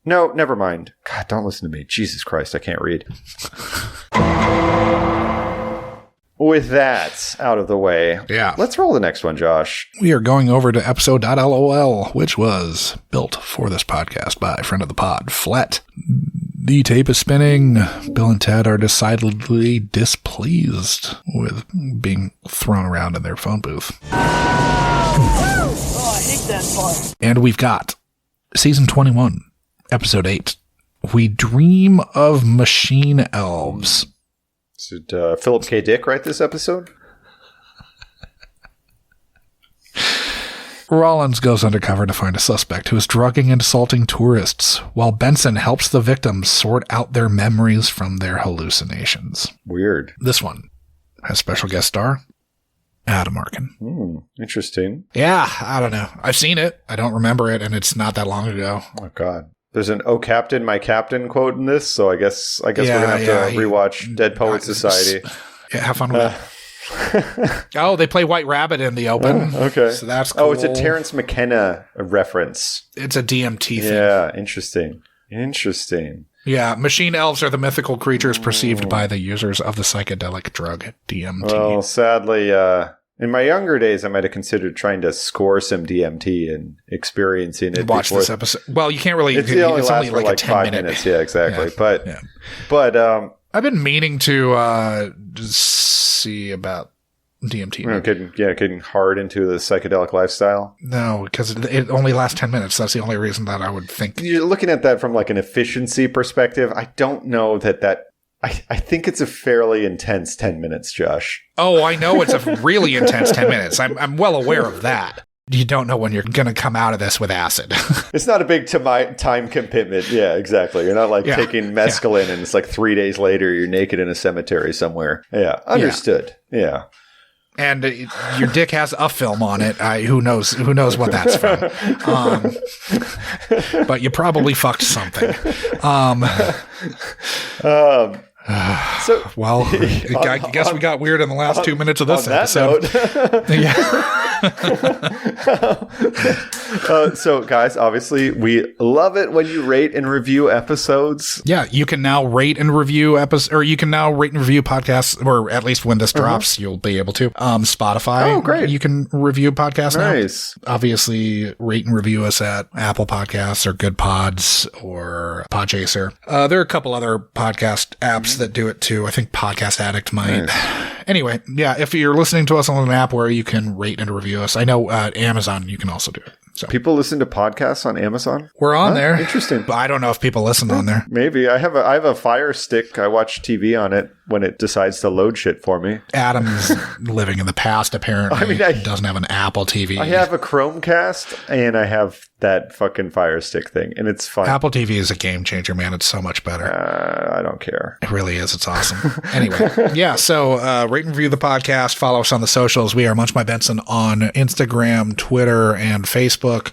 H: No, never mind. God, don't listen to me. Jesus Christ, I can't read. With that out of the way, let's roll the next one, Josh.
I: We are going over to episode.lol, which was built for this podcast by a friend of the pod, Flet. The tape is spinning. Bill and Ted are decidedly displeased with being thrown around in their phone booth.
L: Oh, I hate that part.
I: And we've got season 21, episode 8. We Dream of Machine Elves.
H: Did Philip K. Dick write this episode?
I: Rollins goes undercover to find a suspect who is drugging and assaulting tourists, while Benson helps the victims sort out their memories from their hallucinations.
H: Weird.
I: This one has special guest star Adam Arkin.
H: Interesting.
I: Yeah, I don't know. I've seen it. I don't remember it, and it's not that long ago.
H: Oh, God. There's an "Oh Captain, my Captain" quote in this, so I guess we're gonna have to rewatch Dead Poets Society.
I: Yeah, have fun with that. Oh, they play White Rabbit in the open.
H: Okay,
I: so that's cool.
H: Oh, it's a Terrence McKenna reference.
I: It's a DMT thing.
H: Yeah, interesting.
I: Yeah, machine elves are the mythical creatures perceived by the users of the psychedelic drug DMT.
H: Well, sadly, in my younger days, I might have considered trying to score some DMT and experiencing it.
I: Watch this episode. Well, you can't really.
H: It's only like a 10 minutes. Yeah, exactly. Yeah, but
I: I've been meaning to see about DMT.
H: Getting hard into the psychedelic lifestyle.
I: No, because it only lasts 10 minutes. That's the only reason that I would think.
H: You're looking at that from like an efficiency perspective. I don't know that. I think it's a fairly intense 10 minutes, Josh.
I: Oh, I know it's a really intense 10 minutes. I'm well aware of that. You don't know when you're going to come out of this with acid.
H: It's not a big time commitment. Yeah, exactly. You're not like taking mescaline and it's like 3 days later you're naked in a cemetery somewhere. Yeah, understood. Yeah.
I: And your dick has a film on it. Who knows what that's from. But you probably fucked something. I guess we got weird in the last 2 minutes of this episode.
H: So, guys, obviously, we love it when you rate and review episodes.
I: Yeah, you can now rate and review podcasts, or at least when this drops, you'll be able to. Spotify.
H: Oh, great.
I: You can review podcasts now.
H: Nice.
I: Obviously, rate and review us at Apple Podcasts or Good Pods or Podchaser. There are a couple other podcast apps that do it too. I think Podcast Addict might. Nice. Anyway, yeah, if you're listening to us on an app where you can rate and review us, I know at Amazon you can also do it. So
H: people listen to podcasts on Amazon?
I: We're on there.
H: Interesting.
I: But I don't know if people listen on there.
H: Maybe. I have a Fire Stick. I watch TV on it when it decides to load shit for me.
I: Adam's living in the past, apparently. I mean, he doesn't have an Apple TV.
H: I have a Chromecast, and I have that fucking Fire Stick thing, and it's fun.
I: Apple TV is a game changer, man. It's so much better.
H: I don't care.
I: It really is. It's awesome. Anyway, yeah, so rate and review the podcast. Follow us on the socials. We are Munch My Benson on Instagram, Twitter, and Facebook.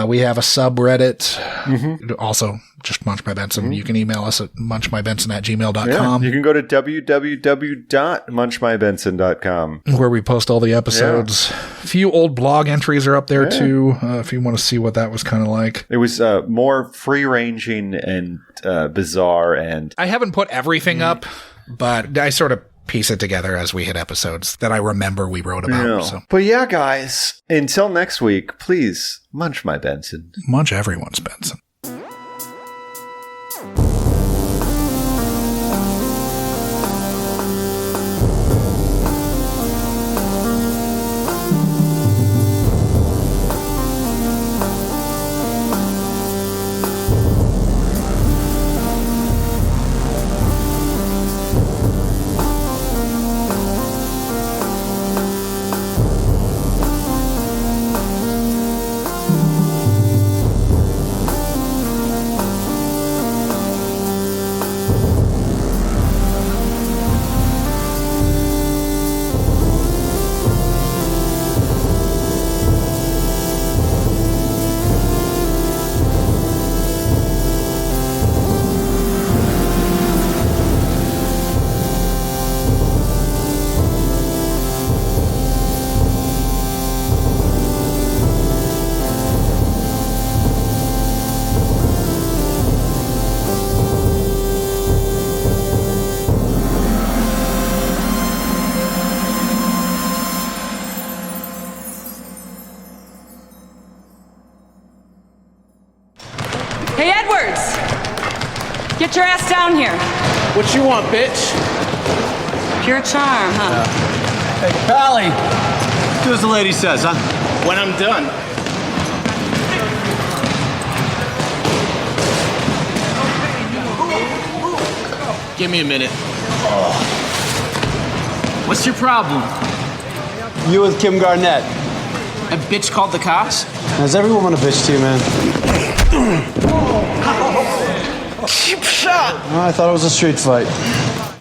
I: We have a subreddit. Also, just Munch My Benson. You can email us at munchmybenson@gmail.com.
H: Yeah, you can go to www.munchmybenson.com,
I: where we post all the episodes. A few old blog entries are up there too, if you want to see what that was kind of like.
H: It was more free-ranging and bizarre, and
I: I haven't put everything up, but I sort of piece it together as we hit episodes that I remember we wrote about.
H: No.
I: So.
H: But yeah, guys, until next week, please munch my Benson.
I: Munch everyone's Benson.
L: Get your ass down here.
D: What you want, bitch?
L: Pure charm, huh?
D: Hey, Pally. Do as the lady says, huh? When I'm done. Give me a minute. What's your problem?
M: You with Kim Garnett.
D: A bitch called the cops?
M: Has every woman a bitch to you, man?
D: Cheap shot!
M: Oh, I thought it was a street fight.